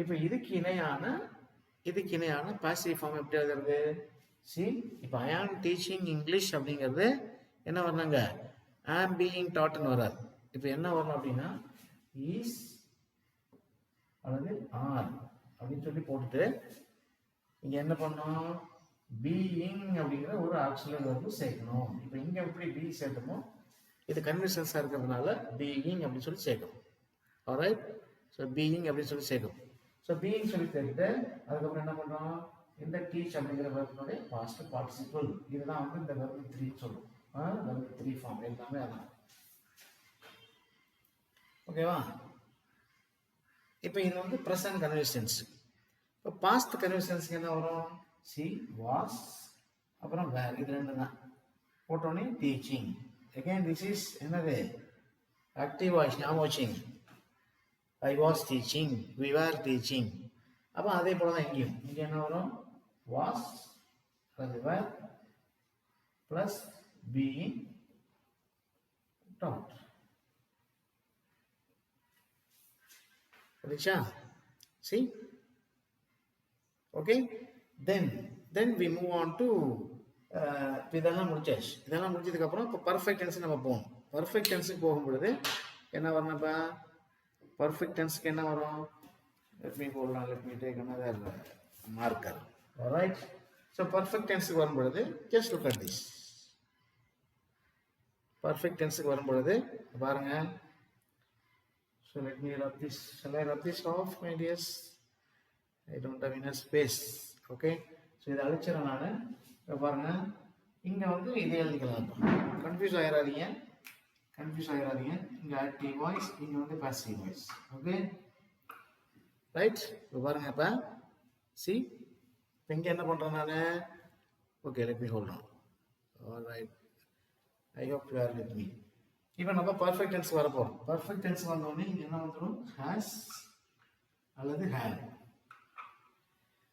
A: இப்போ இதுக்கு இணையான பாசிவ் ஃபார்ம் எப்படி எழுதுறது, சி இப்போ ஐ ஆம் டீச்சிங் இங்கிலீஷ் அப்படிங்கிறது என்ன வரணுங்க, ஆம் பீயிங் டாட்னு வராது. இப்போ என்ன வரணும் அப்படின்னா இஸ் அல்லது ஆர் அப்படின்னு சொல்லி போட்டுட்டு இங்கே என்ன பண்ணணும், பீயிங் அப்படிங்கிற ஒரு ஆக்சுவலர் வந்து சேர்க்கணும். இப்போ இங்கே எப்படி பி சேர்க்கணுமோ இது கன்வென்ஷன்ஸாக இருக்கிறதுனால பீயிங் அப்படின்னு சொல்லி சேர்க்கணும். ஆல்ரைட், ஸோ பீயிங் அப்படின்னு சொல்லி சேர்க்கணும். ஸோ பீயிங் சொல்லி தெரிஞ்சுட்டு அதுக்கப்புறம் என்ன பண்ணுறோம், இந்த டீச் அப்படிங்கிற வெர்பினுடைய பாஸ்ட் பார்ட்டிசிபிள், இதுதான் வந்து இந்த வெர்ப் 3 சொல்லும். வெர்ப் 3 ஃபார்ம் எல்லாமே அதான். ஓகேவா? இப்போ இது வந்து ப்ரெசன்ட் கன்டினியூஸ் டென்ஸ். இப்போ பாஸ்ட் கன்டினியூஸ் டென்ஸ்க்கு என்ன வரும், சி வாஸ் அப்புறம் வேர், இது ரெண்டு தான் போட்டோன்னே டீச்சிங். அகைன் திஸ் இஸ் என்னது, ஆக்டிவ் வாய்ஸ், ஞாபகம் வச்சிங்க. I was teaching, we were teaching. அப்போ அதே போல தான் இங்கேயும், இங்கே என்ன வரும், was plus were plus being taught. புரியுதா? See? Okay? Then we move on to இதெல்லாம் முடிச்சாச்சு. இதெல்லாம் முடிச்சதுக்கப்புறம் இப்போ பர்ஃபெக்ட் டென்ஸ் நம்ம போகணும். பர்ஃபெக்ட் டென்ஸுக்கு போகும் பொழுது என்ன வரணும்ப்பா, பர்ஃபெக்ட் டென்ஸ்க்கு என்ன வரும், let me take another marker. Alright, so perfect tense வரும் பொழுது just look at this. perfect tense வரும் பொழுது பாருங்க, so let me rub this, shall I rub this off my dears, I don't have enough space. Okay, so இதை அழிச்சிடறேன் நான். பாருங்க, இங்க வந்து இதை எழுதிக்கலாம், கன்ஃபியூஸ் ஆயிடாதீங்க. இங்க ஆக்டிவ் வாய்ஸ், இங்க வந்து பாசிவ் வாய்ஸ். ஓகே ரைட், இப்போ பாருங்க. இப்போ சி இப்போ இங்க என்ன பண்றேன் நான், okay let me hold on. Alright, I hope you are with me. இப்போ நம்ம பர்ஃபெக்ட் டென்ஸ் வரப்போம். பர்ஃபெக்ட் டென்ஸ் வந்தோடனே இங்கே என்ன வந்துடும்? ஹேஸ் அல்லது ஹேவ்.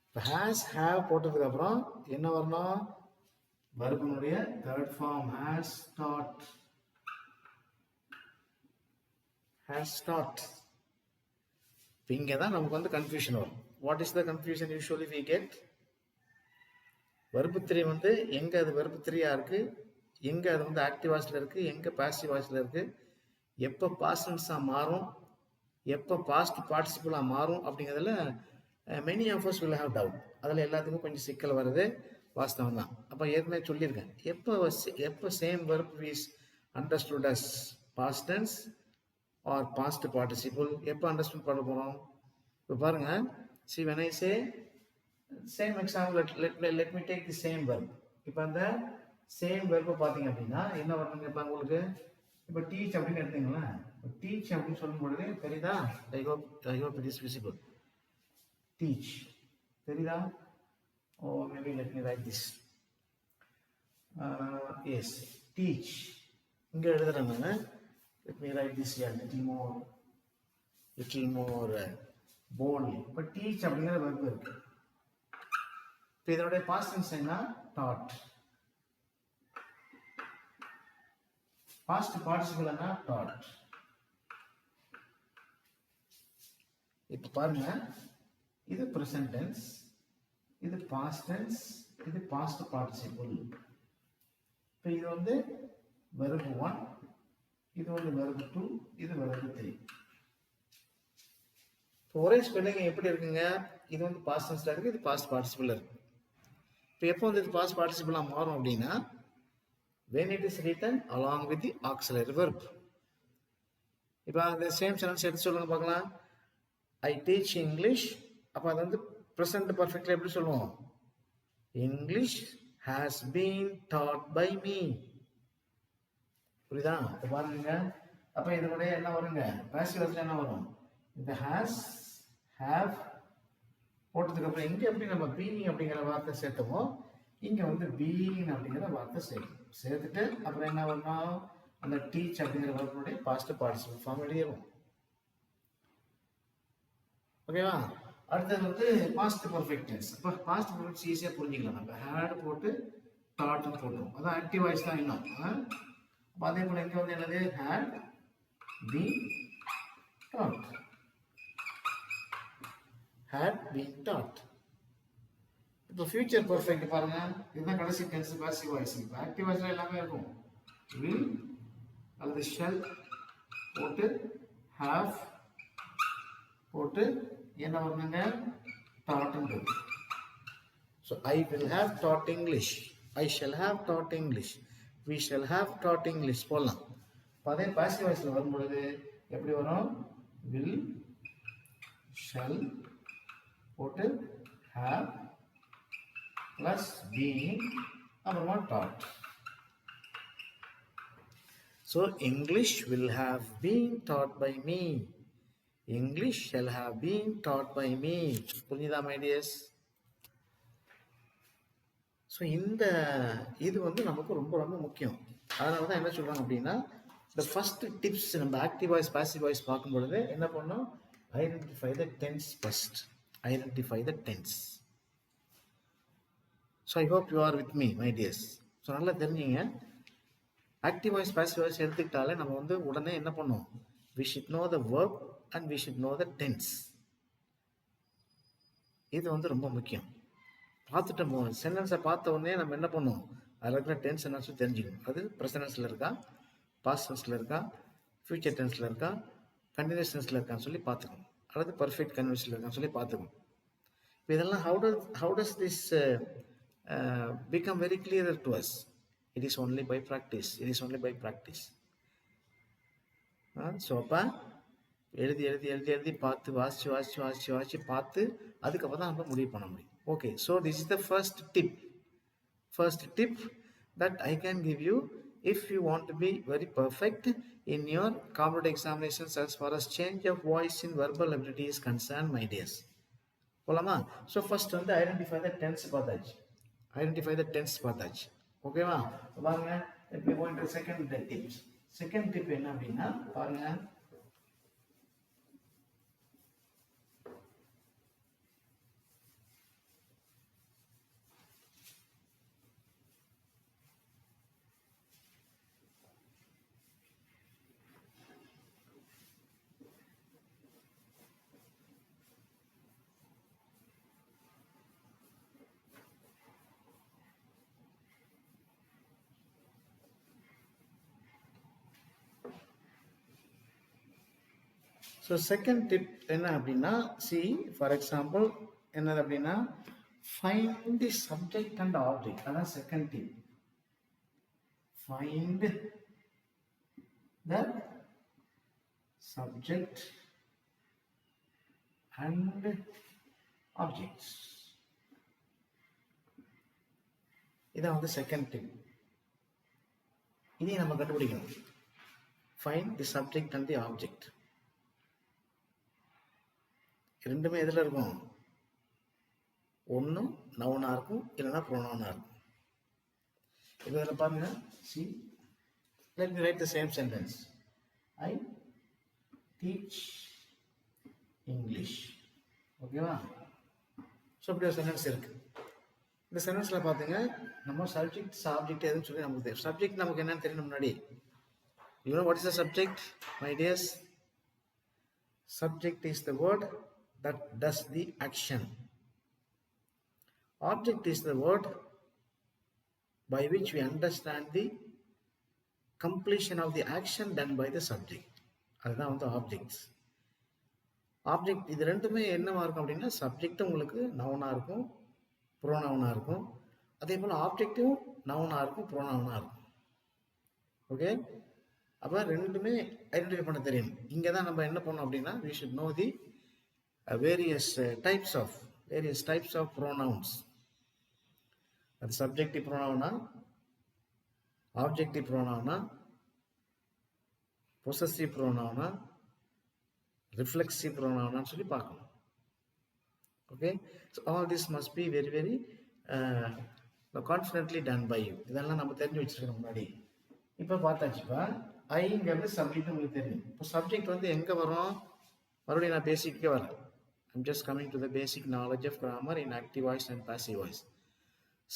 A: இப்போ ஹேஸ் ஹேவ் போட்டதுக்கப்புறம் என்ன வரணும்? வெர்பினுடைய third form has taught. Has taught. இப்போ இங்கே தான் நமக்கு வந்து கன்ஃபியூஷன் வரும். What is the confusion usually we get? Verb 3 வந்து எங்கே அது வெர்பு 3-ஆ இருக்குது, எங்கே அது வந்து ஆக்டிவ் வாய்ஸில் இருக்குது, எங்கே பாசிட்டிவ் வாய்ஸில் இருக்குது, எப்போ பாஸ்ட் டென்ஸாக மாறும், எப்போ பாஸ்ட் பார்ட்டிசிபிளாக மாறும் அப்படிங்கிறதுல many of us will have doubt. அதில் எல்லாத்துக்கும் கொஞ்சம் சிக்கல் வருது, வாஸ்தவம் தான். அப்போ ஏற்கனவே சொல்லியிருக்கேன், எப்போ same verb is understood as past tense or past participle, எப்போ அண்டர்ஸ்டுட் பண்ண போகிறோம்? இப்போ பாருங்கள், see when I say same example, let me take the same verb. இப்போ அந்த சேம் வெர்பை பார்த்தீங்க அப்படின்னா என்ன வரணுங்க? இப்போ உங்களுக்கு இப்போ டீச் அப்படின்னு எடுத்தீங்களேன். இப்போ டீச் அப்படின்னு சொல்லும் பொழுது தெரியுதா? I hope it is visible. Teach தெரியுதா? Oh maybe let me write this. Yes, teach இங்கே எழுதுறேன் நான். Let me write this here little more boldly. இப்போ டீச் அப்படிங்கிற வெர்பு இருக்கு. இப்போ இதனுடைய பாஸ்ட் டென்ஸ் என்ன? டாட். பாஸ்ட் பார்ட்டிசிபிள் என்ன? டாட். இப்போ பாருங்க, இது பிரசன்ட் டென்ஸ், இது பாஸ்ட் டென்ஸ், இது பாஸ்ட் பார்ட்டிசிபிள். இப்போ இது வந்து வெர்பு 1, இது வந்து வெர்பு 2, இது வெர்பு 3. இப்போ ஒரே ஸ்பெல்லிங் எப்படி இருக்குங்க? இது வந்து பாஸ்ட் டென்ஸ்ல இருக்கு, இது பாஸ்ட் பார்ட்டிசிபிள் இருக்கு. இப்போ எப்போ வந்து இது பாஸ்ட் பார்ட்டிசிபிளாக மாறும் அப்படின்னா when it is written along with the auxiliary verb. இப்போ அந்த சேம் சென்டென்ஸ் எடுத்து சொல்லுங்க பார்க்கலாம். I teach English. அப்போ அது வந்து ப்ரெசன்ட் பர்ஃபெக்ட்ல எப்படி சொல்லுவோம்? English has been taught by me. புரியுதா? இப்போ பாருங்க, அப்போ இதனுடைய என்ன வருங்க? பாசிவ் வாய்ஸ்ல என்ன வரும்? இந்த ஹேஸ் ஹேவ் போட்டதுக்கு அப்புறம் இங்கே எப்படி நம்ம பீயிங் அப்படிங்கிற வார்த்தை சேர்த்தோமோ இங்கே வந்து பீயிங் அப்படிங்கிற வார்த்தை சேர்த்துட்டு அப்புறம் என்ன வரணும்? அந்த டீச் அப்படிங்கிற வார்த்தையுடைய பாஸ்ட் பார்ட்டிசிபிள் ஃபார்ம் எழுதிடும். ஓகேவா? அடுத்தது வந்து பாஸ்ட் பர்ஃபெக்ட் டென்ஸ். இப்போ பாஸ்ட் பர்ஃபெக்ட் ஈஸியாக புரிஞ்சுக்கலாம். நம்ம ஹேட் போட்டு டாட்னு போட்டோம், அதான் ஆக்டிவ் வாய்ஸ் தான் இன்னும். அப்போ அதே போல் இங்கே வந்து என்னது? Had been taught. had been taught. இப்போ ஃபியூச்சர் பர்ஃபெக்ட் பாருங்க, இதுதான் கடைசி டென்ஸ் பாசிவ் வாய்ஸ். இப்போ ஆக்டிவ் வாய்ஸ்ல எல்லாமே இருக்கும். will அல்லது shall போட்டு have போட்டு என்ன வரணுங்க? taught. So I will have taught English, I shall have taught English, we shall have taught English போடலாம். அதே பாசிவ் வாய்ஸ்ல வரும்பொழுது எப்படி வரும்? will shall போட்டு have plus being அப்புறமா taught. So English will have been taught by me, English shall have been taught by me. புரியுதா my dears? So இந்த இது வந்து நமக்கு ரொம்ப ரொம்ப முக்கியம். அதனால தான் என்ன சொல்கிறாங்க அப்படின்னா, இந்த ஃபர்ஸ்ட் டிப்ஸ் நம்ம ஆக்டிவ் வாய்ஸ் பாசிவ் வாய்ஸ் பார்க்கும் பொழுது என்ன பண்ணோம்? Identify the tense first. Identify the tense. So I hope you are with me my dears. So நல்லா தெரிஞ்சுங்க, ஆக்டிவ் வாய்ஸ் பாசிவ் வாய்ஸ் எடுத்துக்கிட்டாலே நம்ம வந்து உடனே என்ன பண்ணோம்? we should know the verb and we should know the tense. இது வந்து ரொம்ப முக்கியம். பார்த்துட்டோம், சென்டென்ஸை பார்த்த உடனே நம்ம என்ன பண்ணுவோம்? அதில் இருக்கிற டென்ஸ் என்ன தெரிஞ்சுக்கணும். அது ப்ரெசன்ட் டென்ஸில் இருக்கா, பாஸ்ட் டென்ஸில் இருக்கா, ஃபியூச்சர் டென்ஸில் இருக்கா, கண்டினியூஸ் டென்ஸில் இருக்கான்னு சொல்லி பார்த்துக்கணும், அல்லது பர்ஃபெக்ட் கன்வென்ஷனில் இருக்கான்னு சொல்லி பார்த்துக்கணும். இப்போ இதெல்லாம் how does this become very clearer to us? It is only by practice. It is only by practice. So அப்போ எழுதி எழுதி எழுதி எழுதி பார்த்து வாசிச்சு பார்த்து அதுக்கப்புறம் தான் நம்ம முடிவு பண்ண முடியும். Okay, so this is the first tip that I can give you if you want to be very perfect in your competitive examinations as far as change of voice in verbal ability is concerned, my dears. போலாமா? So first வந்து identify the tense பார்த்தாச்சு. ஓகேவா? பாருங்க, Let me go into second tip. Second tip என்ன அப்படின்னா பாருங்க. So second tip என்ன அப்படின்னா, see for example என்னது அப்படின்னா find the subject and object. அதான் second tip. Find the subject and objects. இதான் வந்து second tip. இனி நம்ம கண்டுபிடிக்கணும். Find the subject and the object. ரெண்டுமே எதில் இருக்கும்? ஒன்று நவுனாக இருக்கும், இல்லைன்னா ப்ரோனவுனாக இருக்கும். இப்போ இதில் பாருங்க, see, let me write the same sentence. I teach English. ஓகேவா? ஸோ இப்படி ஒரு சென்டென்ஸ் இருக்கு. இந்த சென்டென்ஸில் பார்த்துங்க, நம்ம சப்ஜெக்ட் ஆப்ஜெக்ட் எதுன்னு சொல்லி நமக்கு தெரியும். சப்ஜெக்ட் நமக்கு என்னன்னு தெரியணும் முன்னாடி. You know what is the subject, my dears? Subject is the word that does the action. Object is the word by which we understand the completion of the action done by the subject. அதுதான் வந்து objects. Object இது ரெண்டுமே என்னவா இருக்கும் அப்படின்னா, சப்ஜெக்டும் உங்களுக்கு நவுனாக இருக்கும், ப்ரோனவுனாக இருக்கும். அதே போல் ஆப்ஜெக்டும் நவுனாக இருக்கும், ப்ரோனவுனாக இருக்கும். ஓகே, அப்போ ரெண்டுமே ஐடென்டிஃபை பண்ண தெரியும். இங்கே தான் நம்ம என்ன பண்ணோம் அப்படின்னா, we should know the various types of pronouns. அது subjective pronoun, objective pronoun, possessive pronoun, reflexive pronoun சொல்லி பார்க்கணும். Okay, so all this must be very very confidently done by you. இதெல்லாம் நம்ம தெரிஞ்சு வச்சிருக்கோம் முன்னாடி. இப்போ பார்த்தாச்சுப்பா, ஐங்கிறது சப்ஜெக்ட் உங்களுக்கு தெரியும். இப்போ சப்ஜெக்ட் வந்து எங்கே வரும்? மறுபடியும் நான் பேசிக்கே வரேன். I'm just coming to the basic knowledge of grammar in active voice and passive voice.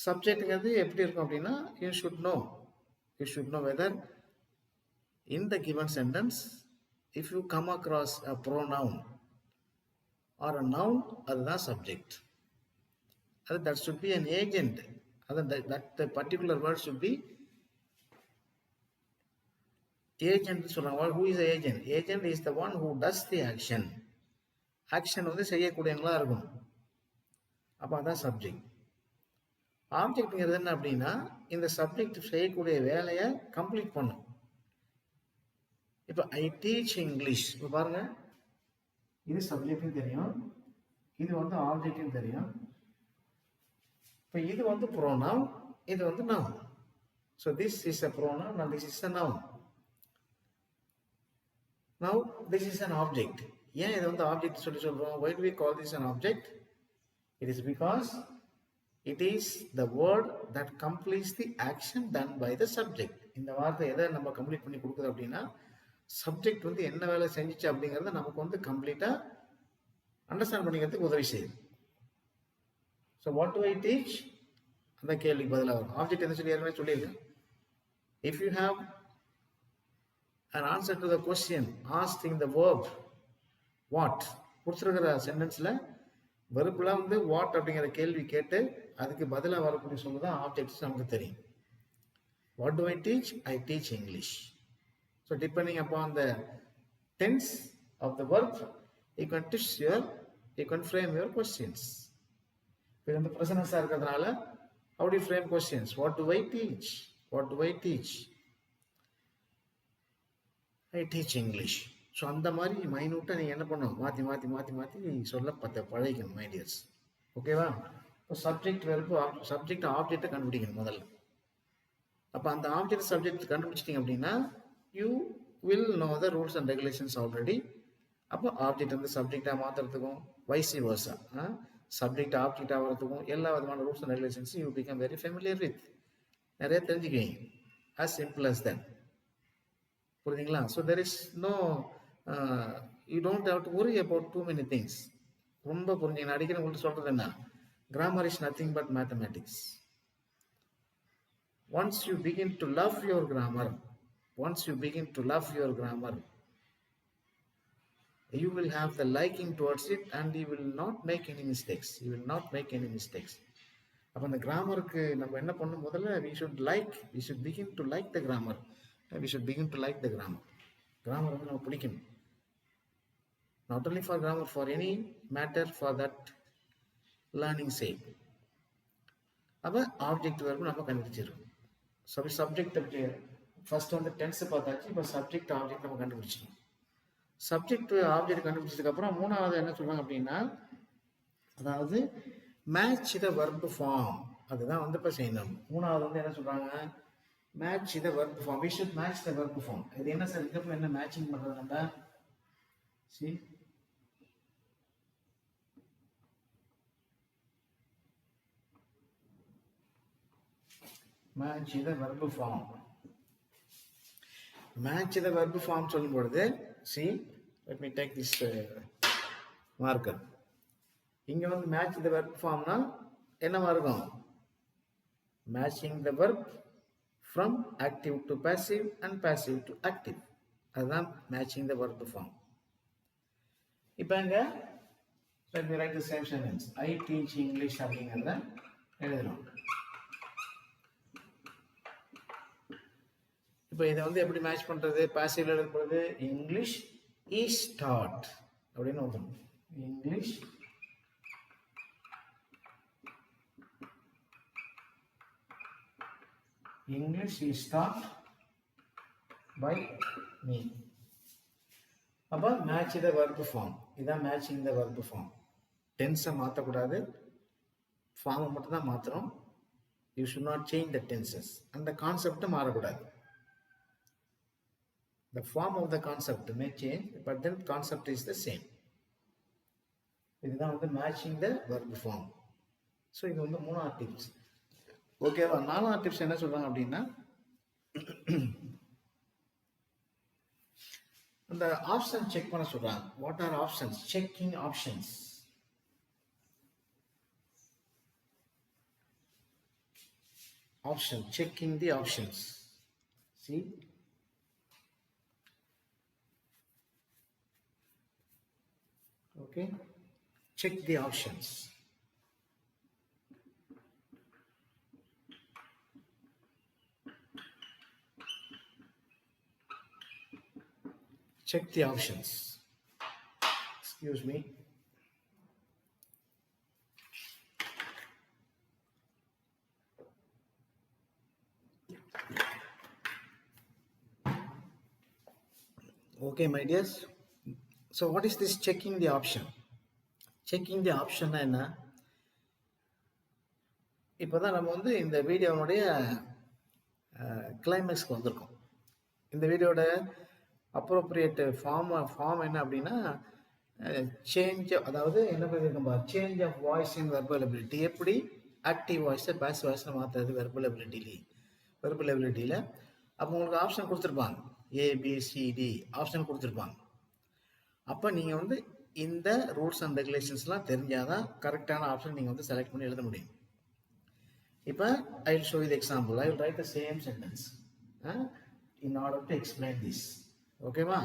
A: Subjectங்கிறது எப்படி இருக்கும் அப்படின்னா, you should know whether in the given sentence if you come across a pronoun or a noun, அதுதான் subject. That should be an agent. That the particular word should be agent. Who is the agent? Agent is the one who does the action. Action வந்து செய்யக்கூடியவங்களா இருக்கும். அப்போ அதான் subject. ஆப்ஜெக்ட்ங்கிறது என்ன அப்படின்னா, இந்த subject செய்யக்கூடிய வேலையை கம்ப்ளீட் பண்ணும். இப்போ ஐ டீச் இங்கிலீஷ். இப்போ பாருங்க, இது சப்ஜெக்ட்னு தெரியும், இது வந்து ஆப்ஜெக்ட்னு தெரியும். இப்போ இது வந்து ப்ரோனவுன், இது வந்து noun. So this is a pronoun and this is a noun. Now this is an object. ஏன் இது வந்து ஆப்ஜெக்ட் சொல்லி சொல்றோம்? Why do we call this an object? It is because it is the word that completes the action done by the subject. இந்த வார்த்தை எதை நம்ம complete பண்ணி கொடுக்குது அப்படின்னா, சப்ஜெக்ட் வந்து என்ன வேலை செஞ்சிச்சு அப்படிங்கிறத நமக்கு வந்து கம்ப்ளீட்டா அண்டர்ஸ்டாண்ட் பண்ணிக்கிறதுக்கு உதவி செய்யுது. So what do I teach? அந்த கேள்விக்கு பதிலாக வரும். ஆப்ஜெக்ட் என்ன சொல்லி ஏற்கனவே சொல்லியிருக்கேன். If you have an answer to the question asked in the verb what, கொடுத்துருக்கிற சென்டென்ஸில் வெறுப்புலாம் வந்து வாட் அப்படிங்கிற கேள்வி கேட்டு அதுக்கு பதிலாக வரக்கூடிய சொல்லுதான் ஆப்ஜெக்ட்ஸ் நமக்கு தெரியும். What do I teach? I teach English. So depending upon the tense of the verb, you can frame your questions. இது வந்து ப்ரெசன்ஸாக இருக்கிறதுனால how do you frame questions? What do I teach? What do I teach? I teach English. So அந்த மாதிரி மைனூட்டாக நீங்கள் என்ன பண்ணணும், மாற்றி மாற்றி மாற்றி மாற்றி சொல்ல பழகிக்கணும் மை டியர்ஸ். ஓகேவா? இப்போ சப்ஜெக்ட் வெறுப்பு சப்ஜெக்ட் ஆப்ஜெக்டை கண்டுபிடிக்கணும் முதல்ல. அப்போ அந்த ஆப்ஜெக்ட் சப்ஜெக்ட் கண்டுபிடிச்சிட்டிங்க அப்படின்னா you will know the rules and regulations already. அப்போ ஆப்ஜெக்ட் வந்து சப்ஜெக்டாக மாற்றுறதுக்கும் வைசி வர்ஸா சப்ஜெக்ட் ஆப்ஜெக்ட் ஆகிறதுக்கும் எல்லா விதமான ரூல்ஸ் அண்ட் ரெகுலேஷன்ஸும் you become very familiar with, நிறைய தெரிஞ்சுக்குவீங்க. as simple as that. புரியுதுங்களா? So there is no you don't have to worry about too many things. ரொம்ப புரிஞ்சுங்க. நான் அடிக்கடி உங்கள்கிட்ட சொல்றது என்ன, grammar is nothing but mathematics. Once you begin to love your grammar, you will have the liking towards it and you will not make any mistakes. அப்போ அந்த கிராமருக்கு நம்ம என்ன பண்ணணும், முதல்ல we should begin to like the grammar. Grammar வந்து நம்ம பிடிக்கணும். Not only for grammar, for any matter, for that learning sake. அப்போ ஆப்ஜெக்ட் வெர்பு நம்ம கண்டுபிடிச்சிருக்கோம். சப்ஜெக்ட் ஃபர்ஸ்ட் வந்து டென்ஸ் பார்த்தாச்சு. இப்போ சப்ஜெக்ட் ஆப்ஜெக்ட் நம்ம கண்டுபிடிச்சிருக்கோம். சப்ஜெக்ட் ஆப்ஜெக்ட் கண்டுபிடிச்சதுக்கப்புறம் மூணாவது என்ன சொல்றாங்க அப்படின்னா, அதாவது மேட்ச் த வெர்ப் ஃபார்ம். அதுதான் வந்து இப்போ செய்யணும். மூணாவது வந்து என்ன சொல்றாங்க, match the verb form. We should match the verb form. இது என்ன சார், இதுக்கப்புறம் என்ன மேட்சிங் பண்றது நம்ம? See match the verb form. Match the verb form சொல்லும் பொழுது, see let me take this marker. இங்க வந்து மேட்ச் த வெர்ப் ஃபார்ம்னா என்னவா இருக்கும், matching the verb from active to passive and passive to active. அதுதான் மேட்சிங் த வெர்ப் ஃபார்ம். இப்போ இங்க let me write the same sentence. I teach English அப்படிங்கறத எழுதணும். இப்போ இதை வந்து எப்படி மேட்ச் பண்றது, பாசிவ்ல எழுதுறது, இங்கிலீஷ் is taught அப்படின்னு வந்துடும். இங்கிலீஷ் is taught by me. அப்போ மேட்ச் த வெர்ப் ஃபார்ம். இதான் மேட்சிங் த வெர்ப் ஃபார்ம். டென்ஸை மாற்றக்கூடாது, ஃபார்மை மட்டும் தான் மாற்றுறோம். You should not change the tenses. அந்த கான்செப்டும் மாறக்கூடாது. The form of the concept may change, but then concept is the same. இதுதான் வந்து matching the verb form. So இது வந்து மூணாவது டிப்ஸ். ஓகேவா? நாலாவது டிப்ஸ் என்ன சொல்றாங்க அப்படின்னா, அந்த ஆப்ஷன் செக் பண்ண சொல்றாங்க. What are options? Checking options. Option, checking the options. See, okay, check the options. Check the options. Excuse me. Okay, my dears. So what is this checking the option? Checking the option என்ன? இப்போதான் நம்ம வந்து இந்த வீடியோனுடைய கிளைமேக்ஸ்க்கு வந்திருக்கோம். இந்த வீடியோட appropriate form என்ன அப்படின்னா, சேஞ்ச், அதாவது என்ன பண்ணியிருக்கோம், change of voice in verbal ability. எப்படி ஆக்டிவ் வாய்ஸை பாசிவ் வாய்ஸில் மாற்றுறது வெர்பல் எபிலிட்டியில். அப்போ உங்களுக்கு ஆப்ஷன் கொடுத்துருப்பாங்க, ஏபிசிடி ஆப்ஷன் கொடுத்துருப்பாங்க. அப்போ நீங்கள் வந்து இந்த ரூல்ஸ் அண்ட் ரெகுலேஷன்ஸ்லாம் தெரிஞ்சாதான் கரெக்டான ஆப்ஷன் நீங்கள் வந்து செலக்ட் பண்ணி எழுத முடியும். இப்போ I will show you the example. I will write the same sentence in order to explain this. ஓகேவா?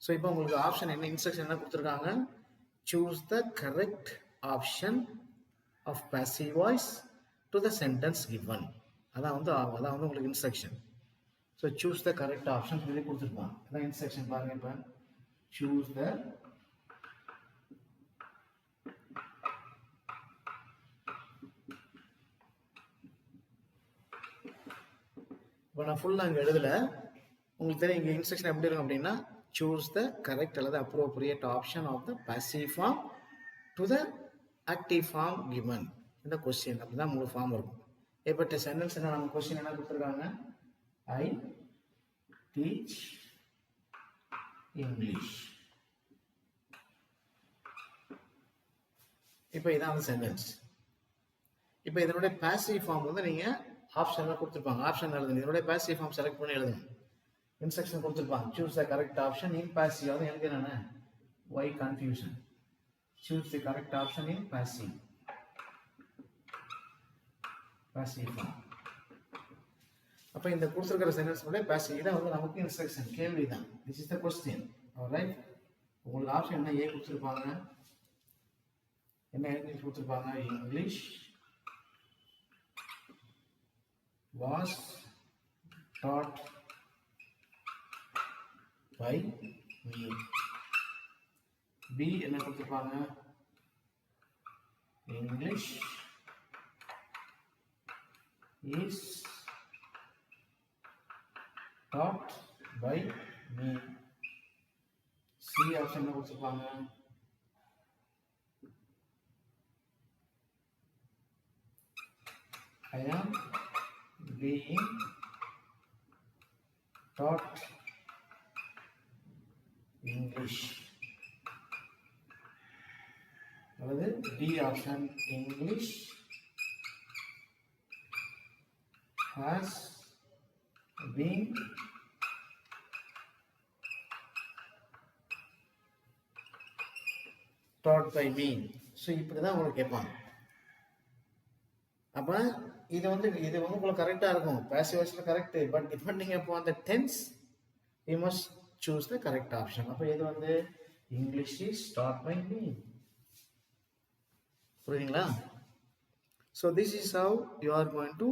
A: ஸோ இப்போ உங்களுக்கு ஆப்ஷன் என்ன, இன்ஸ்ட்ரக்ஷன் என்ன கொடுத்துருக்காங்க, choose the correct option of passive voice to the sentence given. அதான் வந்து உங்களுக்கு instruction. So choose the correct option சொல்லி கொடுத்துருப்பாங்க. அதான் இன்ஸ்ட்ரக்ஷன். பாருங்க, இப்போ choose the இப்போ நான் ஃபுல்லாக அங்கே எழுதலை, உங்களுக்கு தெரியும் இங்கே இன்ஸ்ட்ரக்ஷன் எப்படி இருக்கும் அப்படின்னா, சூஸ் த கரெக்ட் அல்லது appropriate option of the passive form to the active form given இந்த கொஸ்டின். அப்படி தான் முழு ஃபார்ம் இருக்கும். ஏற்பட்ட சென்டென்ஸ் என்ன, நம்ம கொஸ்டின் என்ன கொடுத்துருக்காங்க, ஐ டீச் இங்கிலீஷ். இப்போ இதான் அந்த சென்டென்ஸ். இப்போ இதனுடைய பாசிவ் ஃபார்ம் வந்து நீங்கள் ஆப்ஷன்லாம் கொடுத்துருப்பாங்க. ஆப்ஷன் எழுதுங்க. இதோட பேசிவ் ஃபார்ம் செலக்ட் பண்ணி எழுதுங்க. இன்ஸ்ட்ரக்ஷன் கொடுத்துருப்பாங்க. Choose the correct option in passive. அது எனக்கு என்னென்ன why confusion. Choose the correct option in passive form. அப்போ இந்த கொடுத்துருக்கிற சென்டென்ஸ் பாசிவ் இதான் வந்து நமக்கு இன்ஸ்ட்ரக்ஷன் கேள்வி தான். This is the question. Alright, உங்களுக்கு ஆப்ஷன் என்ன ஏ கொடுத்துருப்பாங்க, என்ன இங்கிலீஷ் கொடுத்துருப்பாங்க, English was taught by me. B என்ன கொடுத்துருப்பாங்க, English is taught by me. C option என்ன கொடுத்துருப்பாங்க, I am being taught English. அல்லது D option, English has been taught by me. So இப்படி தான் உங்களுக்கு கேட்பாங்க. அப்போ இது வந்து உங்களுக்கு கரெக்டாக இருக்கும், பாசிவ் வாய்ஸில் correct. But depending upon the tense you must choose the correct option. அப்போ இது வந்து English is taught by me. புரியுதுங்களா? So this is how you are going to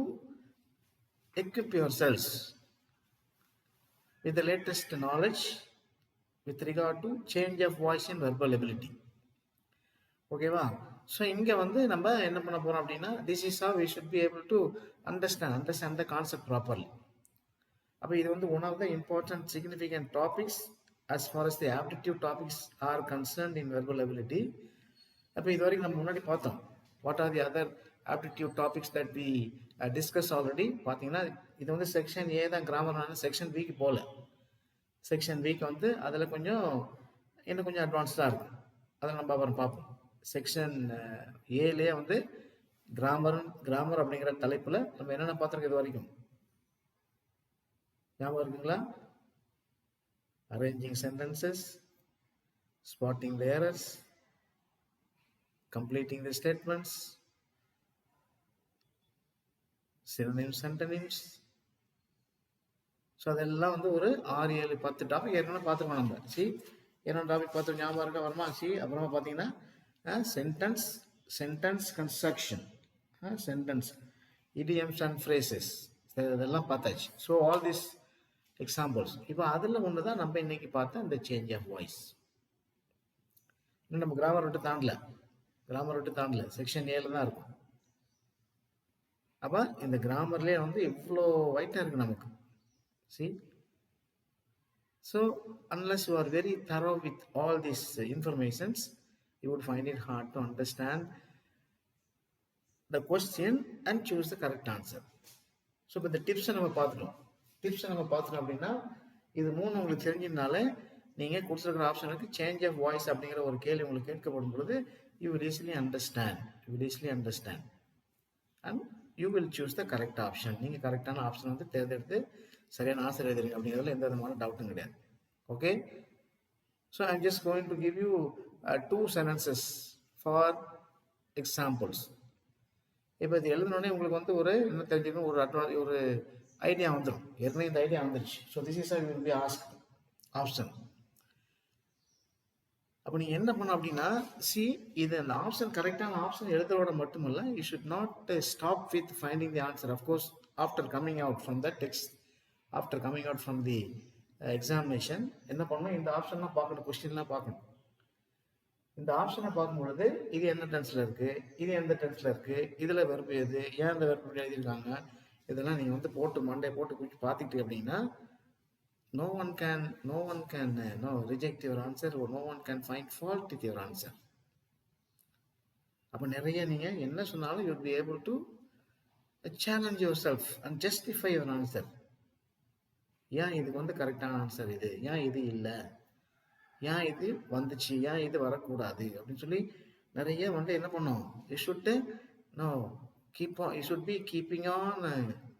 A: equip yourselves with the latest knowledge with regard to change of voice and verbal ability. ஓகேவா? So இங்கே வந்து நம்ம என்ன பண்ண போகிறோம் அப்படின்னா, this is how we should be able to understand the concept properly. அப்போ இது வந்து one of the important significant topics as far as the aptitude topics are concerned in verbal ability. அப்போ இது வரைக்கும் நம்ம முன்னாடி பார்த்தோம். What are the other aptitude topics that we discussed already. பார்த்தீங்கன்னா இது வந்து செக்ஷன் ஏ தான் கிராமரான, செக்ஷன் பிக்கு போகல. செக்ஷன் பிக்கு வந்து அதில் கொஞ்சம் இன்னும் கொஞ்சம் அட்வான்ஸ்டாக இருக்கும். அதை நம்ம அப்புறம் பார்ப்போம். செக்ஷன் ஏலே வந்து கிராமர் அப்படிங்கிற தலைப்பில் நம்ம என்னென்ன பார்த்துருக்கோம் இது வரைக்கும் ஞாபகம் இருக்குங்களா? Arranging sentences, spotting the errors, completing the statements, synonyms, antonyms. So அதெல்லாம் வந்து ஒரு 6-7-10 டாபிக் ஏற்கனவே பார்த்துருக்கோம் நம்ம. என்னென்ன டாபிக் பார்த்து ஞாபகம் இருக்கா? வருமா? அப்புறமா பார்த்தீங்கன்னா sentence construction, sentence idioms and phrases, இதெல்லாம் பார்த்தாச்சு. So all this examples. இப்போ அதில் ஒன்று தான் நம்ம இன்னைக்கு பார்த்தா இந்த சேஞ்ச் ஆஃப் வாய்ஸ். இன்னும் நம்ம கிராமர் விட்டு தாண்டல, செக்ஷன் ஏல தான் இருக்கும். அப்போ இந்த கிராமர்லேயே வந்து எவ்வளோ வைட்டாக இருக்குது நமக்கு. So unless you are very thorough with all these informations, you would find it hard to understand the question and choose the correct answer. So இப்போ இந்த டிப்ஸை நம்ம பார்த்துட்டோம் அப்படின்னா, இது 3 உங்களுக்கு தெரிஞ்சதுனால நீங்கள் கொடுத்துருக்கிற ஆப்ஷனுக்கு சேஞ்ச் ஆஃப் வாய்ஸ் அப்படிங்கிற ஒரு கேள்வி உங்களுக்கு கேட்கப்படும் பொழுது you will easily understand and you will choose the correct option. நீங்கள் கரெக்டான ஆப்ஷன் வந்து தேர்ந்தெடுத்து சரியான ஆன்சர் எழுதுறீங்க அப்படிங்கிறதுல எந்த விதமான டவுட்டும் கிடையாது. Okay, so I am just going to give you 2 sentences for examples. இப்போ இது எழுதினோடனே உங்களுக்கு வந்து ஒரு என்ன தெரிஞ்சுக்கணும், ஒரு ஐடியா வந்துடும். ஏற்கனவே இந்த ஐடியா வந்துருச்சு. So this is will be ask option. அப்போ நீங்கள் என்ன பண்ணணும் அப்படின்னா, இது அந்த ஆப்ஷன் கரெக்டான ஆப்ஷன் எழுதுறதோட மட்டுமல்ல, you should not stop with finding the answer. Of course after coming out from the text, after coming out from the examination என்ன பண்ணணும், இந்த ஆப்ஷன்லாம் பார்க்கணும், கொஸ்டின்லாம் பார்க்கணும். இந்த ஆப்ஷனை பார்க்கும்பொழுது இது எந்த டென்ஸில் இருக்குது, இது எந்த டென்ஸில் இருக்குது, இதில் வெறுப்பு எது, ஏன் இந்த வெறுப்பு எழுதியிருக்காங்க, இதெல்லாம் நீங்கள் வந்து மண்டே போட்டு குடிச்சு பார்த்துக்கிட்டு அப்படின்னா no one can reject your answer or no one can find fault with your answer. அப்போ நிறைய நீங்கள் என்ன சொன்னாலும் you'll be able to challenge yourself and justify your answer. ஏன் இதுக்கு வந்து கரெக்டான ஆன்சர் இது, ஏன் இது இல்லை, ஏன் இது வந்துச்சு, ஏன் இது வரக்கூடாது அப்படின்னு சொல்லி நிறைய வந்து என்ன பண்ணோம். You should be keeping on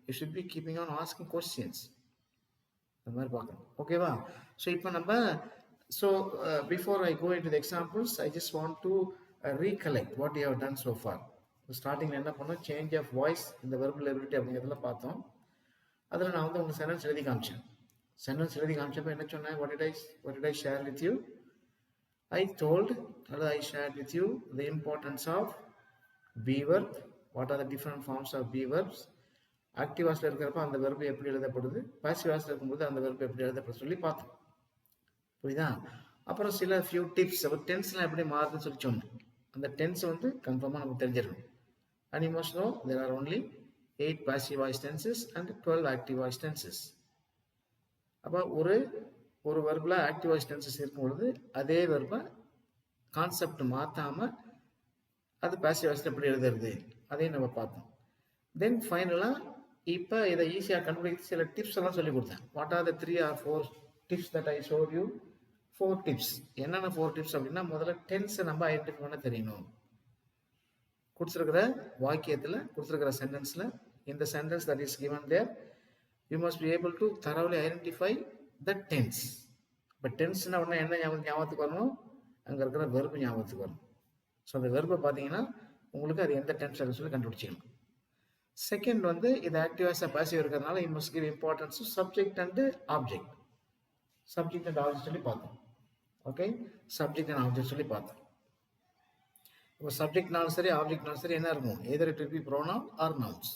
A: you should be keeping on asking questions. இந்த மாதிரி பார்க்கணும். ஓகேவா? ஸோ இப்போ நம்ம before I go into the examples, I just want to recollect what you have done so far. ஸ்டார்டிங்கில் என்ன பண்ணோம், சேஞ்ச் ஆஃப் வாய்ஸ் இந்த வெர்பல் எபிலிட்டி அப்படிங்கிறதுல பார்த்தோம். அதில் நான் வந்து உங்களுக்கு சென்டென்ஸ் எழுதி காமிச்சேன். சென்டென்ஸ் எழுதி காமிச்சப்போ என்ன சொன்னேன், what did I share with you? I shared with you the importance of be verb. What are the different forms of be verbs? Active வாய்ஸில் இருக்கிறப்ப அந்த வெர்பு எப்படி எழுதப்படுது, பாசிவ் வாய்ஸில் இருக்கும்போது அந்த வெர்பு எப்படி எழுதப்படுது சொல்லி பார்த்தோம். புரியுதா? அப்புறம் சில ஃபியூ டிப்ஸ், அப்புறம் டென்ஸ்லாம் எப்படி மாறுதுன்னு சொல்லி சொன்னேன். அந்த டென்ஸ் வந்து கன்ஃபார்மாக நமக்கு தெரிஞ்சிருக்கணும். And you must know there are only 8 passive voice tenses and 12 active voice tenses. அப்போ ஒரு வெர்பில் ஆக்டிவ் வாய்ஸ் டென்சஸ் இருக்கும் பொழுது அதே வெர்பை கான்செப்ட் மாற்றாமல் அது பாசிவ் வாய்ஸில் எப்படி எழுதுறது அதையும் நம்ம பார்த்தோம். தென் ஃபைனலாக இப்போ இதை ஈஸியாக கண்டுபிடிக்க சில டிப்ஸ் எல்லாம் சொல்லி கொடுத்தேன். What are the 3 or 4 tips that I showed you? 4 tips. என்னென்ன 4 டிப்ஸ் அப்படின்னா, முதல்ல டென்ஸை நம்ம ஐடென்டிஃபை பண்ண தெரியணும். கொடுத்துருக்கிற வாக்கியத்தில் கொடுத்துருக்கிற சென்டென்ஸில் இந்த sentence that is given there, you must be able to thoroughly identify the tense. இப்போ டென்ஸ்னா உடனே என்ன ஞாபகத்துக்கு வரணும், அங்கே இருக்கிற வெர்பு ஞாபகத்துக்கு வரணும். ஸோ அந்த வெர்பை பார்த்தீங்கன்னா உங்களுக்கு அது எந்த டென்ஸ் அப்படின்னு சொல்லி கண்டுபிடிச்சிக்கணும். செகண்ட் வந்து இது ஆக்டிவ் வாய்ஸாக பாசிவ் இருக்கிறதுனால you must give importance to subject and object. Subject and object சொல்லி பார்த்தோம். ஓகே, சப்ஜெக்ட் அண்ட் ஆப்ஜெக்ட் சொல்லி பார்த்தோம். இப்போ சப்ஜெக்ட்னாலும் சரி ஆப்ஜெக்ட்னாலும் சரி என்ன இருக்கும், either it will be pronoun or nouns.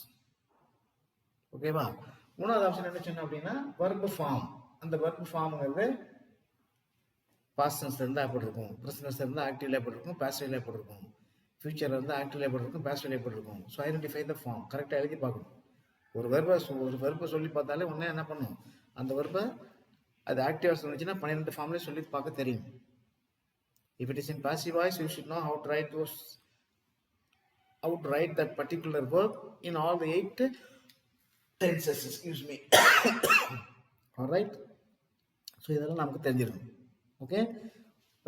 A: ஓகேவா? மூணாவது ஆப்ஷன் என்ன சொன்னோம் அப்படின்னா வெர்பு ஃபார்ம். அந்த வெர்பு ஃபார்ம்ங்கிறது பாஸ்ட் டென்ஸ்ல இருந்தால் எப்படி இருக்கும், ப்ரெசன்ட் டென்ஸ்ல இருந்தால் ஆக்டிவ்ல எப்படி இருக்கும், பாசிவ்ல எப்படி இருக்கும், ஃபியூச்சர்ல இருந்தால் ஆக்டிவ்ல எப்படி இருக்கும், பாசிவ்ல எப்படி இருக்கும். So identify the form. கரெக்டாக எழுதி பார்க்கணும். ஒரு வெர்பை சொல்லி பார்த்தாலே உடனே என்ன பண்ணும், அந்த வெர்பை அது ஆக்டிவ் வாய்ஸ் இருந்துச்சுன்னா 12 ஃபார்ம்லேயே சொல்லி பார்க்க தெரியும். If it is in passive voice, you should know how to write that particular verb in all the 8 tenses. Excuse me. All right. So இதெல்லாம் நமக்கு தெரிஞ்சிருக்கும். Okay,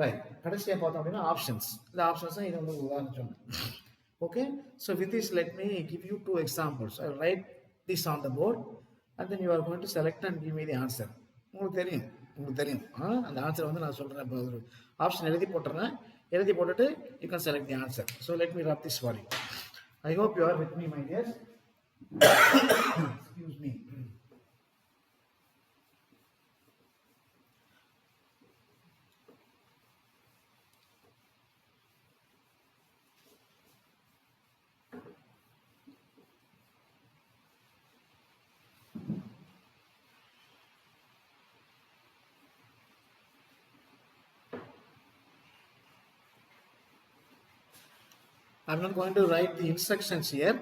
A: right. கடைசியாக பார்த்தோம் அப்படின்னா ஆப்ஷன்ஸ். இந்த ஆப்ஷன்ஸ் இது வந்து உதாரணம் சொன்னேன். Okay, so with this let me give you 2 examples. I will write this on the board and then you are going to select and give me the answer. உங்களுக்கு தெரியும் அந்த ஆன்சர் வந்து நான் சொல்கிறேன். இப்போ ஒரு ஆப்ஷன் எழுதி போட்டுறேன். எழுதி போட்டுட்டு you can select the answer. So let me rub this for you. I hope you are with me my dears. Excuse me. I'm not going to write the instructions here.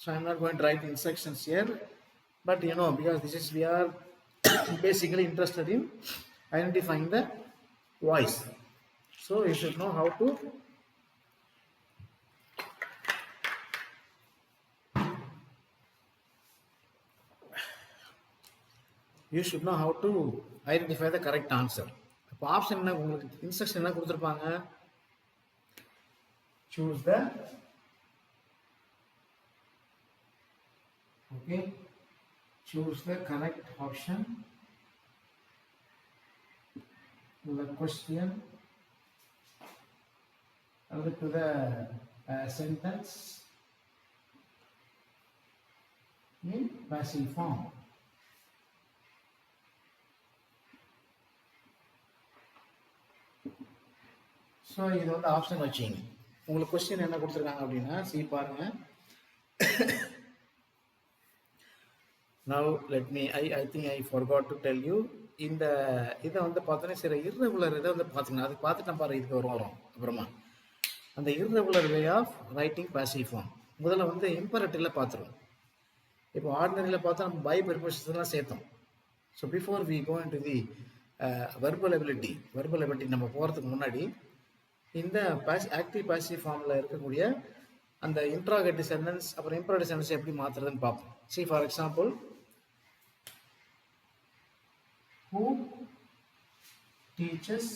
A: So I'm not going to write the instructions here. But you know, because we are basically interested in identifying the voice. So you should know how to identify the correct answer. இப்போ option என்ன, உங்களுக்கு instruction என்ன கொடுத்துருப்பாங்க, choose the correct option to the question or to the sentence in passive form. So இது வந்து option வச்சிங்க. உங்களுக்கு question என்ன கொடுத்துருக்காங்க அப்படின்னா, பாருங்க. Now let me, I think I forgot to tell you, இந்த இதை வந்து பார்த்தோன்னா சில irregular இதை வந்து பார்த்துக்கணும். அது பார்த்துட்டு பாரு, இதுக்கு வரும் அப்புறமா அந்த irregular way of writing passive form. முதல்ல வந்து இம்பரேட்டிவ்ல பார்த்துருவோம். இப்போ ஆர்டினரியில் பார்த்தா நம்ம பை ப்ரிப்போசிஷன்லாம் சேர்த்தோம். So before we go into the verbal ability நம்ம போகிறதுக்கு முன்னாடி இந்த ஆக்டிவ் பாசிவ் ஃபார்மில் இருக்கக்கூடிய அந்த இன்ட்ராகேட்டிவ் சென்டென்ஸ் அப்புறம் இம்பரேட்டிவ் சென்டென்ஸ் எப்படி மாற்றுறதுன்னு பார்ப்போம். See for example, who teaches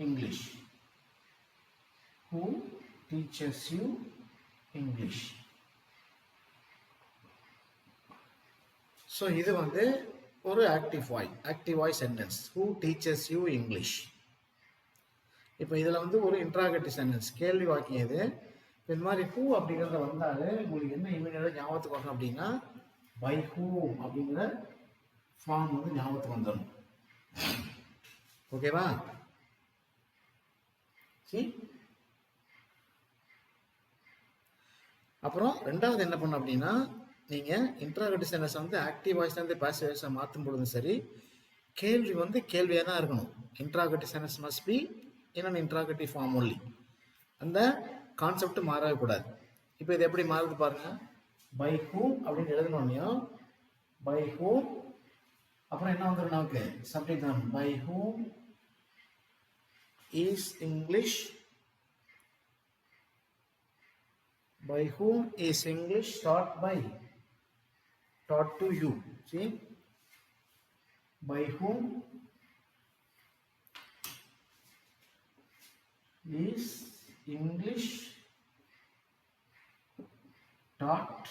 A: English? Who teaches you English? So இது வந்து ஒரு active voice sentence. Who teachers you English. இப்போ இதில் வந்து ஒரு இன்ட்ராகேட்டிவ் சென்டென்ஸ், கேள்வி வாக்கியம் இது. இந்த மாதிரி ஹூ அப்படிங்கிறத வந்தாலே உங்களுக்கு என்ன இமீடியட்டாக ஞாபகத்துக்கு வரணும் அப்படின்னா பை ஹூம் அப்படிங்கிற ஃபார்ம் வந்து ஞாபகத்துக்கு வந்துடணும். ஓகேவா? சரி, அப்புறம் ரெண்டாவது என்ன பண்ணும் அப்படின்னா நீங்கள் இன்ட்ராகேட்டிவ் சென்டென்ஸ் வந்து ஆக்டிவ் வாய்ஸ்லேருந்து பாசிவ் வாய்ஸாக மாற்றும் பொழுதும் சரி, கேள்வி வந்து கேள்வியாக தான் இருக்கணும். Interrogative sentence must be in an interrogative form only. அந்த கான்செப்ட் மாறவே கூடாது. இப்போ இது எப்படி மாறுது பாருங்க. பை ஹூம் அப்படின்னு எழுதணும். பை ஹூம் அப்புறம் என்ன வந்துடும் நமக்கு சப்ஜெக்ட் தான். By whom is English. By whom is English taught by? Taught to you. See? By whom is English taught?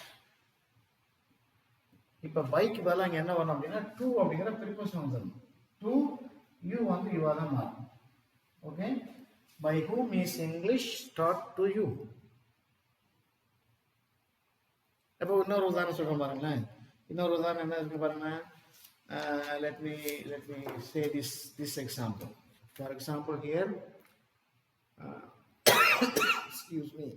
A: இப்போ பைக்கு பதிலாக அங்கே என்ன வரணும் அப்படின்னா டு அப்படிங்கிற ப்ரிபோசிஷன் வந்துடணும். டு யூ வந்து யூவாக தான் மாறும். Okay, by whom is English taught to you. இப்போ இன்னொரு உதாரணம் சொல்கிறேன் பாருங்களேன். இன்னொரு உதாரணம் என்ன இருக்கு பாருங்க. let me say this example. For example here, excuse me.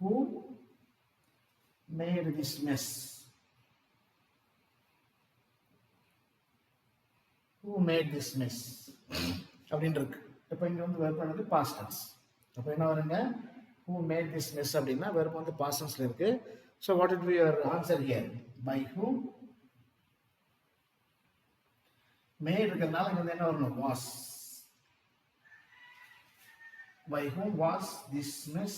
A: Who made this mess? Who made this mess? அப்படின்னு இருக்கு. இப்போ இங்க வந்து வெர்ப் வந்து பாஸ்ட் டென்ஸ். அப்போ என்ன வருங்க? Who made this mess அப்படின்னா வெர்ப் வந்து பாஸ்ட் டென்ஸ்ல இருக்கு. So what would be your answer here? By whom? made இருக்கிறதுனால இங்க வந்து என்ன வரணும்? was. By whom was this mess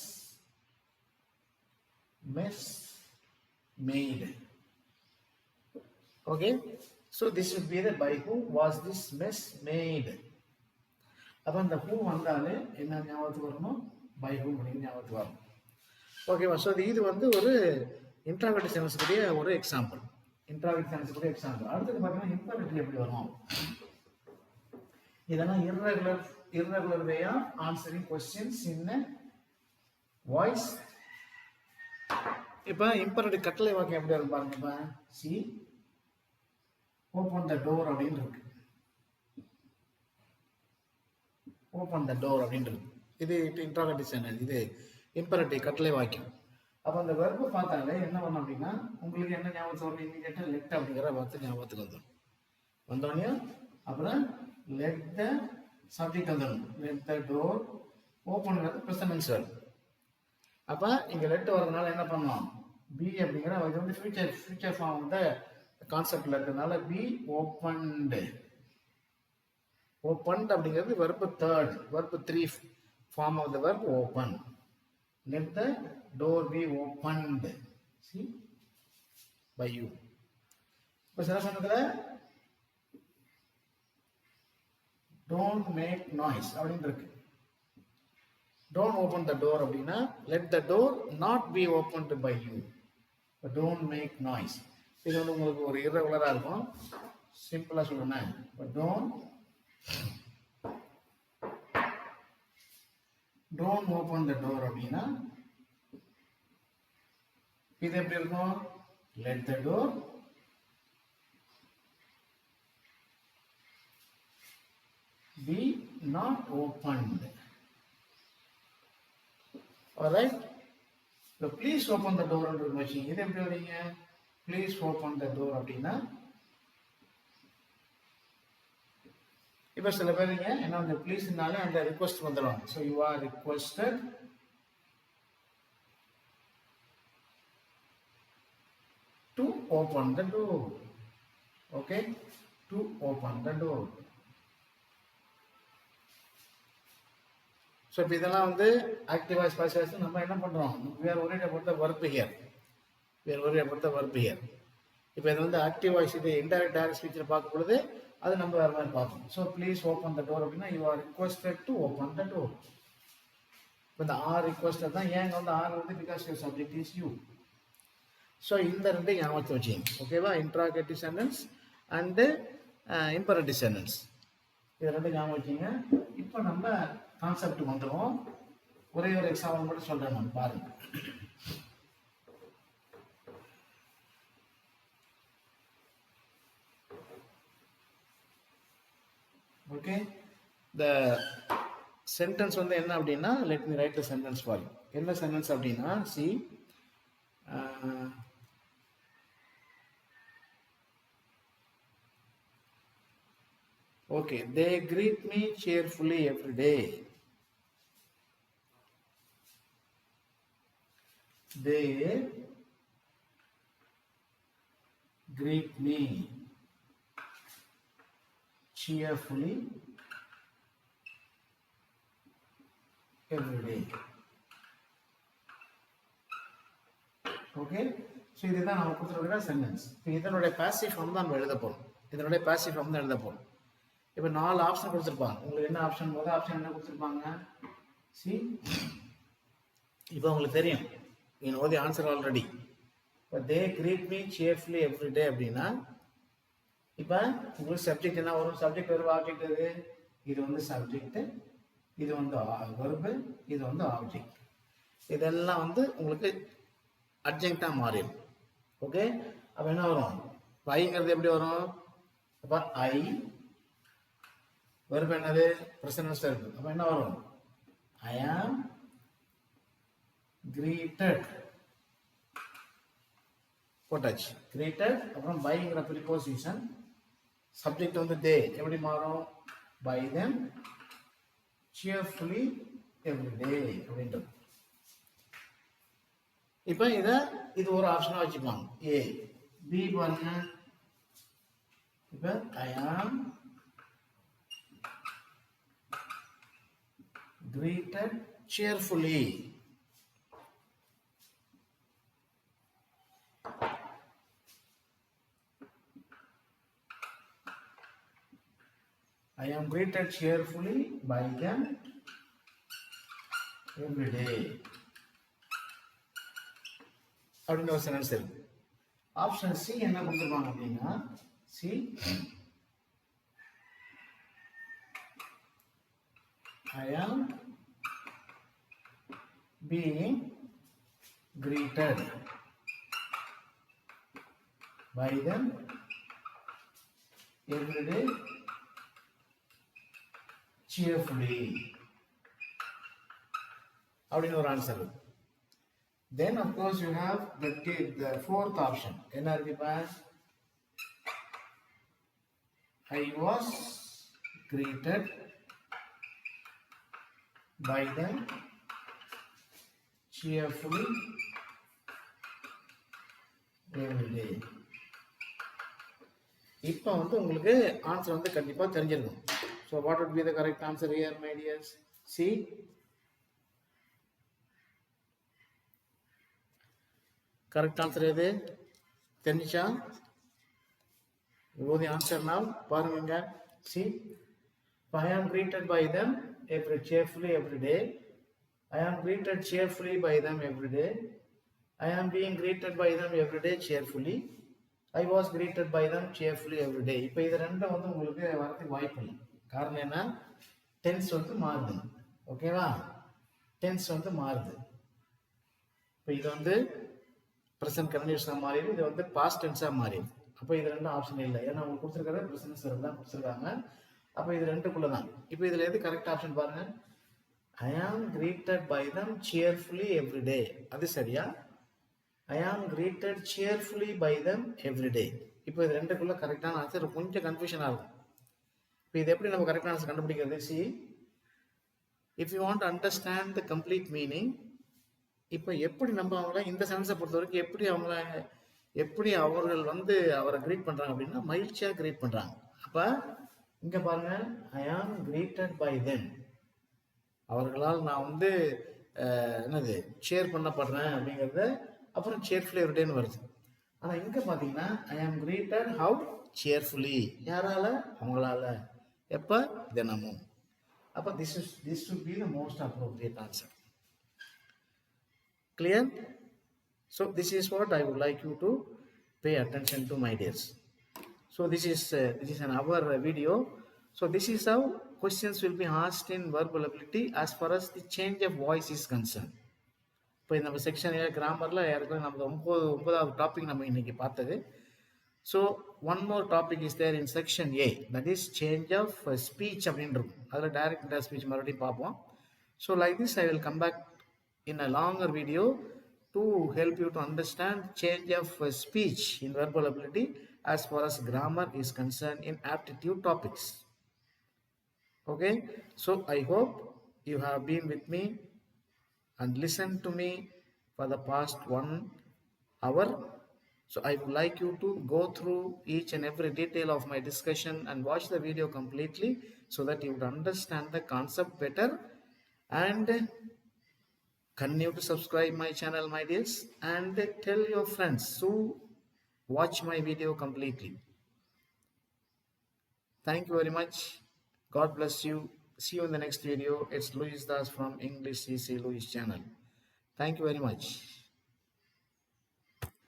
A: made? Okay, so this would be the by whom was this mess made. அப்ப அந்த who வந்தாலே என்ன ஞாபகத்துக்கு வரணும்? by whom அப்படிங்கிற ஞாபகத்துக்கு வரணும். ஓகேவா? ஸோ இது வந்து ஒரு இன்ட்ராகேட்டிவ் சென்டென்ஸ்க்குரிய ஒரு எக்ஸாம்பிள். அடுத்தது பார்த்தீங்கன்னா இம்பெரேட்டிவ் எப்படி வரும்? இதெல்லாம் irregular way of answering questions in a voice. இப்போ இம்பெரேட்டிவ் கட்டளை வாக்கியம் எப்படி வரும் பாருங்க. இப்போ சி ஓப்பன் த டோர் அப்படின்னு இருக்கு. ஓப்பன் த டோர் அப்படின்னு இருக்கு. இது இன்ட்ராகேட்டிவ் சென்டென்ஸ், இது இம்பெரேட்டிவ் கட்டளை வாக்கியம். அப்போ அந்த வெர்பை பார்த்தாலே என்ன பண்ணணும் அப்படின்னா உங்களுக்கு என்ன ஞாபகத்துக்கு வரணும்? இமீடியட்டாக லெட் அப்படிங்கிற வார்த்தை ஞாபகத்துக்கு வந்துடும். வந்தோடனே அப்புறம் லெட் த சப்ஜெக்ட் வந்துடும். லெட் த டோர் ஓப்பன்ங்கிறது ப்ரெசன்ட் வேர்ப். அப்போ இங்கே லெட் வரதுனால என்ன பண்ணலாம்? பி அப்படிங்கிற இது வந்து ஃபியூச்சர் ஃபார்ம் வந்து கான்செப்டில் இருக்கிறதுனால பி ஓப்பன்டு. ஓப்பன்ட் அப்படிங்கிறது verb third, verb 3 form of the verb open. Let the door be opened. See? By you. இப்போ சில சமயத்தில் don't make noise அப்படின்னு இருக்கு. Don't open the door அப்படின்னா let the door not be opened by you. But don't make noise. இது வந்து உங்களுக்கு ஒரு irregular-ஆ இருக்கும். சிம்பிளாக சொல்லணும். But don't open the door அப்படின்னா இது எப்படி இருக்கும்? let the door be not opened. Alright, so please open the door under the machine. இது எப்படி வரீங்க? please open the door அப்படின்னா இப்போ சில பேருங்க என்ன வந்து ப்ளீஸ்னாலே அந்த ரிக்வெஸ்ட் வந்துடும். So you are requested to open the door. Okay, to open the door. So இப்போ இதெல்லாம் வந்து ஆக்டிவ் வாய்ஸ் பாசிவ் வாய்ஸ் நம்ம என்ன பண்ணுறோம்? we are worried about the verb here. we are worried about the verb here. இப்போ இது வந்து active voice, இது இன்டைரக்ட் டைரக்ட் ஸ்பீச்சில் பார்க்கும் பொழுது அது நம்ம வேறு மாதிரி பார்க்கணும். So please open the door அப்படின்னா you are requested to open the door. இப்போ இந்த ஆர் ரிக்வஸ்டட் தான். ஏங்க வந்து ஆர் வந்து because your subject is you. So இந்த ரெண்டு ஞாபகத்தை வச்சுங்க. ஓகேவா? Interrogative sentence and imperative sentence, இது ரெண்டு ஞாபகம் வச்சுங்க. இப்போ நம்ம கான்செப்ட் வந்துடும். ஒரே ஒரு எக்ஸாம்பிள் மட்டும் சொல்கிறேன் நான், பாருங்கள். ஓகே, இந்த சென்டென்ஸ் வந்து என்ன அப்படின்னா, let me right the sentence for you. என்ன சென்டென்ஸ் அப்படின்னா, C okay, they greet me cheerfully every day. They greet me cheerfully every day. Okay, so இதுதான் நம்ம கொடுத்துருக்கிற சென்டென்ஸ். இப்போ இதனுடைய பாசிவ் ஃபார்ம் தான் நம்ம எழுத போகிறோம். இதனுடைய பாசிவ் ஃபார்ம் தான் எழுத போகிறோம். இப்போ 4 ஆப்ஷன் கொடுத்துருப்பாங்க. உங்களுக்கு என்ன ஆப்ஷன்? முதல் ஆப்ஷன் என்ன கொடுத்துருப்பாங்க? சி, இப்போ உங்களுக்கு தெரியும், you know the answer already. இப்போ they greet me cheerfully every day அப்படின்னா, இப்போ உங்களுக்கு சப்ஜெக்ட் என்ன வரும்? சப்ஜெக்ட் வரும், ஆப்ஜெக்ட் எது? இது வந்து சப்ஜெக்ட், இது வந்து வெர்பு, இது வந்து ஆப்ஜெக்ட். இதெல்லாம் வந்து உங்களுக்கு அட்ஜெக்டாக மாறிடும். ஓகே, அப்போ என்ன வரும்? ஐங்கிறது எப்படி வரும்? அப்போ ஐ, வெர்பு என்னது? ப்ரெசன்ட் இருக்கு. அப்போ என்ன வரும்? ஐ ஆம் கிரீட்டட், போட்டாச்சு கிரீட்டட். அப்புறம் பைங்கிற ப்ரிபோசிஷன், சப்ஜெக்ட் வந்து தே, எப்படி மாறும்? By them cheerfully every day அப்படின்றது. இப்போ இது ஒரு ஆப்ஷனாக வச்சுப்பாங்க. ஏ. பி பாருங்க, இப்போ ஐ am greeted cheerfully. I am greeted cheerfully by them every day. அப்படின்னு ஒரு சென்டென்ஸ் இருக்கு. ஆப்ஷன் சி என்ன கொடுத்துருப்பாங்க அப்படின்னா, C I am being greeted by them every day cheerfully அப்படின்னு ஒரு ஆன்சர் இருக்கு. Then of course you have the fourth option. என்ன இருக்குப்பா? I was greeted by them cheerfully every day. இப்போ வந்து உங்களுக்கு ஆன்சர் வந்து கண்டிப்பா தெரிஞ்சிருக்கும். So what would be the correct answer here, my dears? C. Correct answer எது? தெரிஞ்சா? You know the answer now. பாருங்க. See, I am greeted by them cheerfully every day. I am greeted cheerfully by them every day. I am being greeted by them every day cheerfully. I was greeted by them cheerfully every day. இப்போ இது ரெண்டும் வந்து உங்களுக்கு வரதுக்கு வாய்ப்பு இல்லை. காரணம் என்ன? டென்ஸ் வந்து மாறுது. ஓகேவா? டென்ஸ் வந்து மாறுது. இப்போ இது வந்து ப்ரெசன்ட் கண்டினியூஸாக மாறிடும், இது வந்து பாஸ்ட் டென்ஸாக மாறிடும். அப்போ இது ரெண்டும் ஆப்ஷன் இல்லை. ஏன்னா அவங்க கொடுத்துருக்கிறது ப்ரெசன்ட் தான் கொடுத்துருக்காங்க. அப்போ இது ரெண்டுக்குள்ள தான். இப்போ இதில் எது கரெக்ட் ஆப்ஷன் பாருங்க. I am greeted by them cheerfully every day. அது சரியா? I am greeted cheerfully by them every day. இப்போ இது ரெண்டுக்குள்ள கரெக்டான ஆன்சர். கொஞ்சம் கன்ஃபியூஷன் ஆகும். இப்போ இது எப்படி நம்ம கரெக்டான ஆன்சர் கண்டுபிடிக்கிறது? C, if you want to understand the complete meaning, இப்போ எப்படி நம்ம அவங்கள இந்த சென்ஸை பொறுத்த வரைக்கும் எப்படி அவர்கள் வந்து அவரை கிரீட் பண்ணுறாங்க அப்படின்னா, மகிழ்ச்சியாக கிரீட் பண்ணுறாங்க. அப்போ இங்கே பாருங்க, I am greeted by them, அவர்களால் நான் வந்து என்னது ஷேர் பண்ணப்படுறேன் அப்படிங்கிறத அப்புறம் cheerfully everydayன்னு வருது. ஆனால் இங்கே பார்த்தீங்கன்னா ஐ ஆம் greeted how cheerfully, யாரால, அவங்களால, எப்போ, தினமும். அப்போ this should be the most appropriate answer. Clear? So this is what I would like you to pay attention to, my dears. So this is an hour video. So this is how questions will be asked in verbal ability as far as the change of voice is concerned. இப்போ நம்ம section கிராமரில் ஏற்கனவே நம்ம ஒன்பதாவது topic நம்ம இன்னைக்கு பார்த்தது. So one more topic is there in section A, that is change of speech அப்படின்னு இருக்கும். அதில் டைரக்ட் இன்டர் ஸ்பீச் மறுபடியும் பார்ப்போம். So like this I will come back in a longer video to help you to understand change of speech in verbal ability as far as grammar is concerned in aptitude topics. Okay, so I hope you have been with me and listened to me for the past 1 hour. So I would like you to go through each and every detail of my discussion and watch the video completely so that you would understand the concept better, and continue to subscribe my channel, my dears, and tell your friends to watch my video completely. Thank you very much. God bless you. See you in the next video. It's Louis Das from English CC Louis channel. Thank you very much.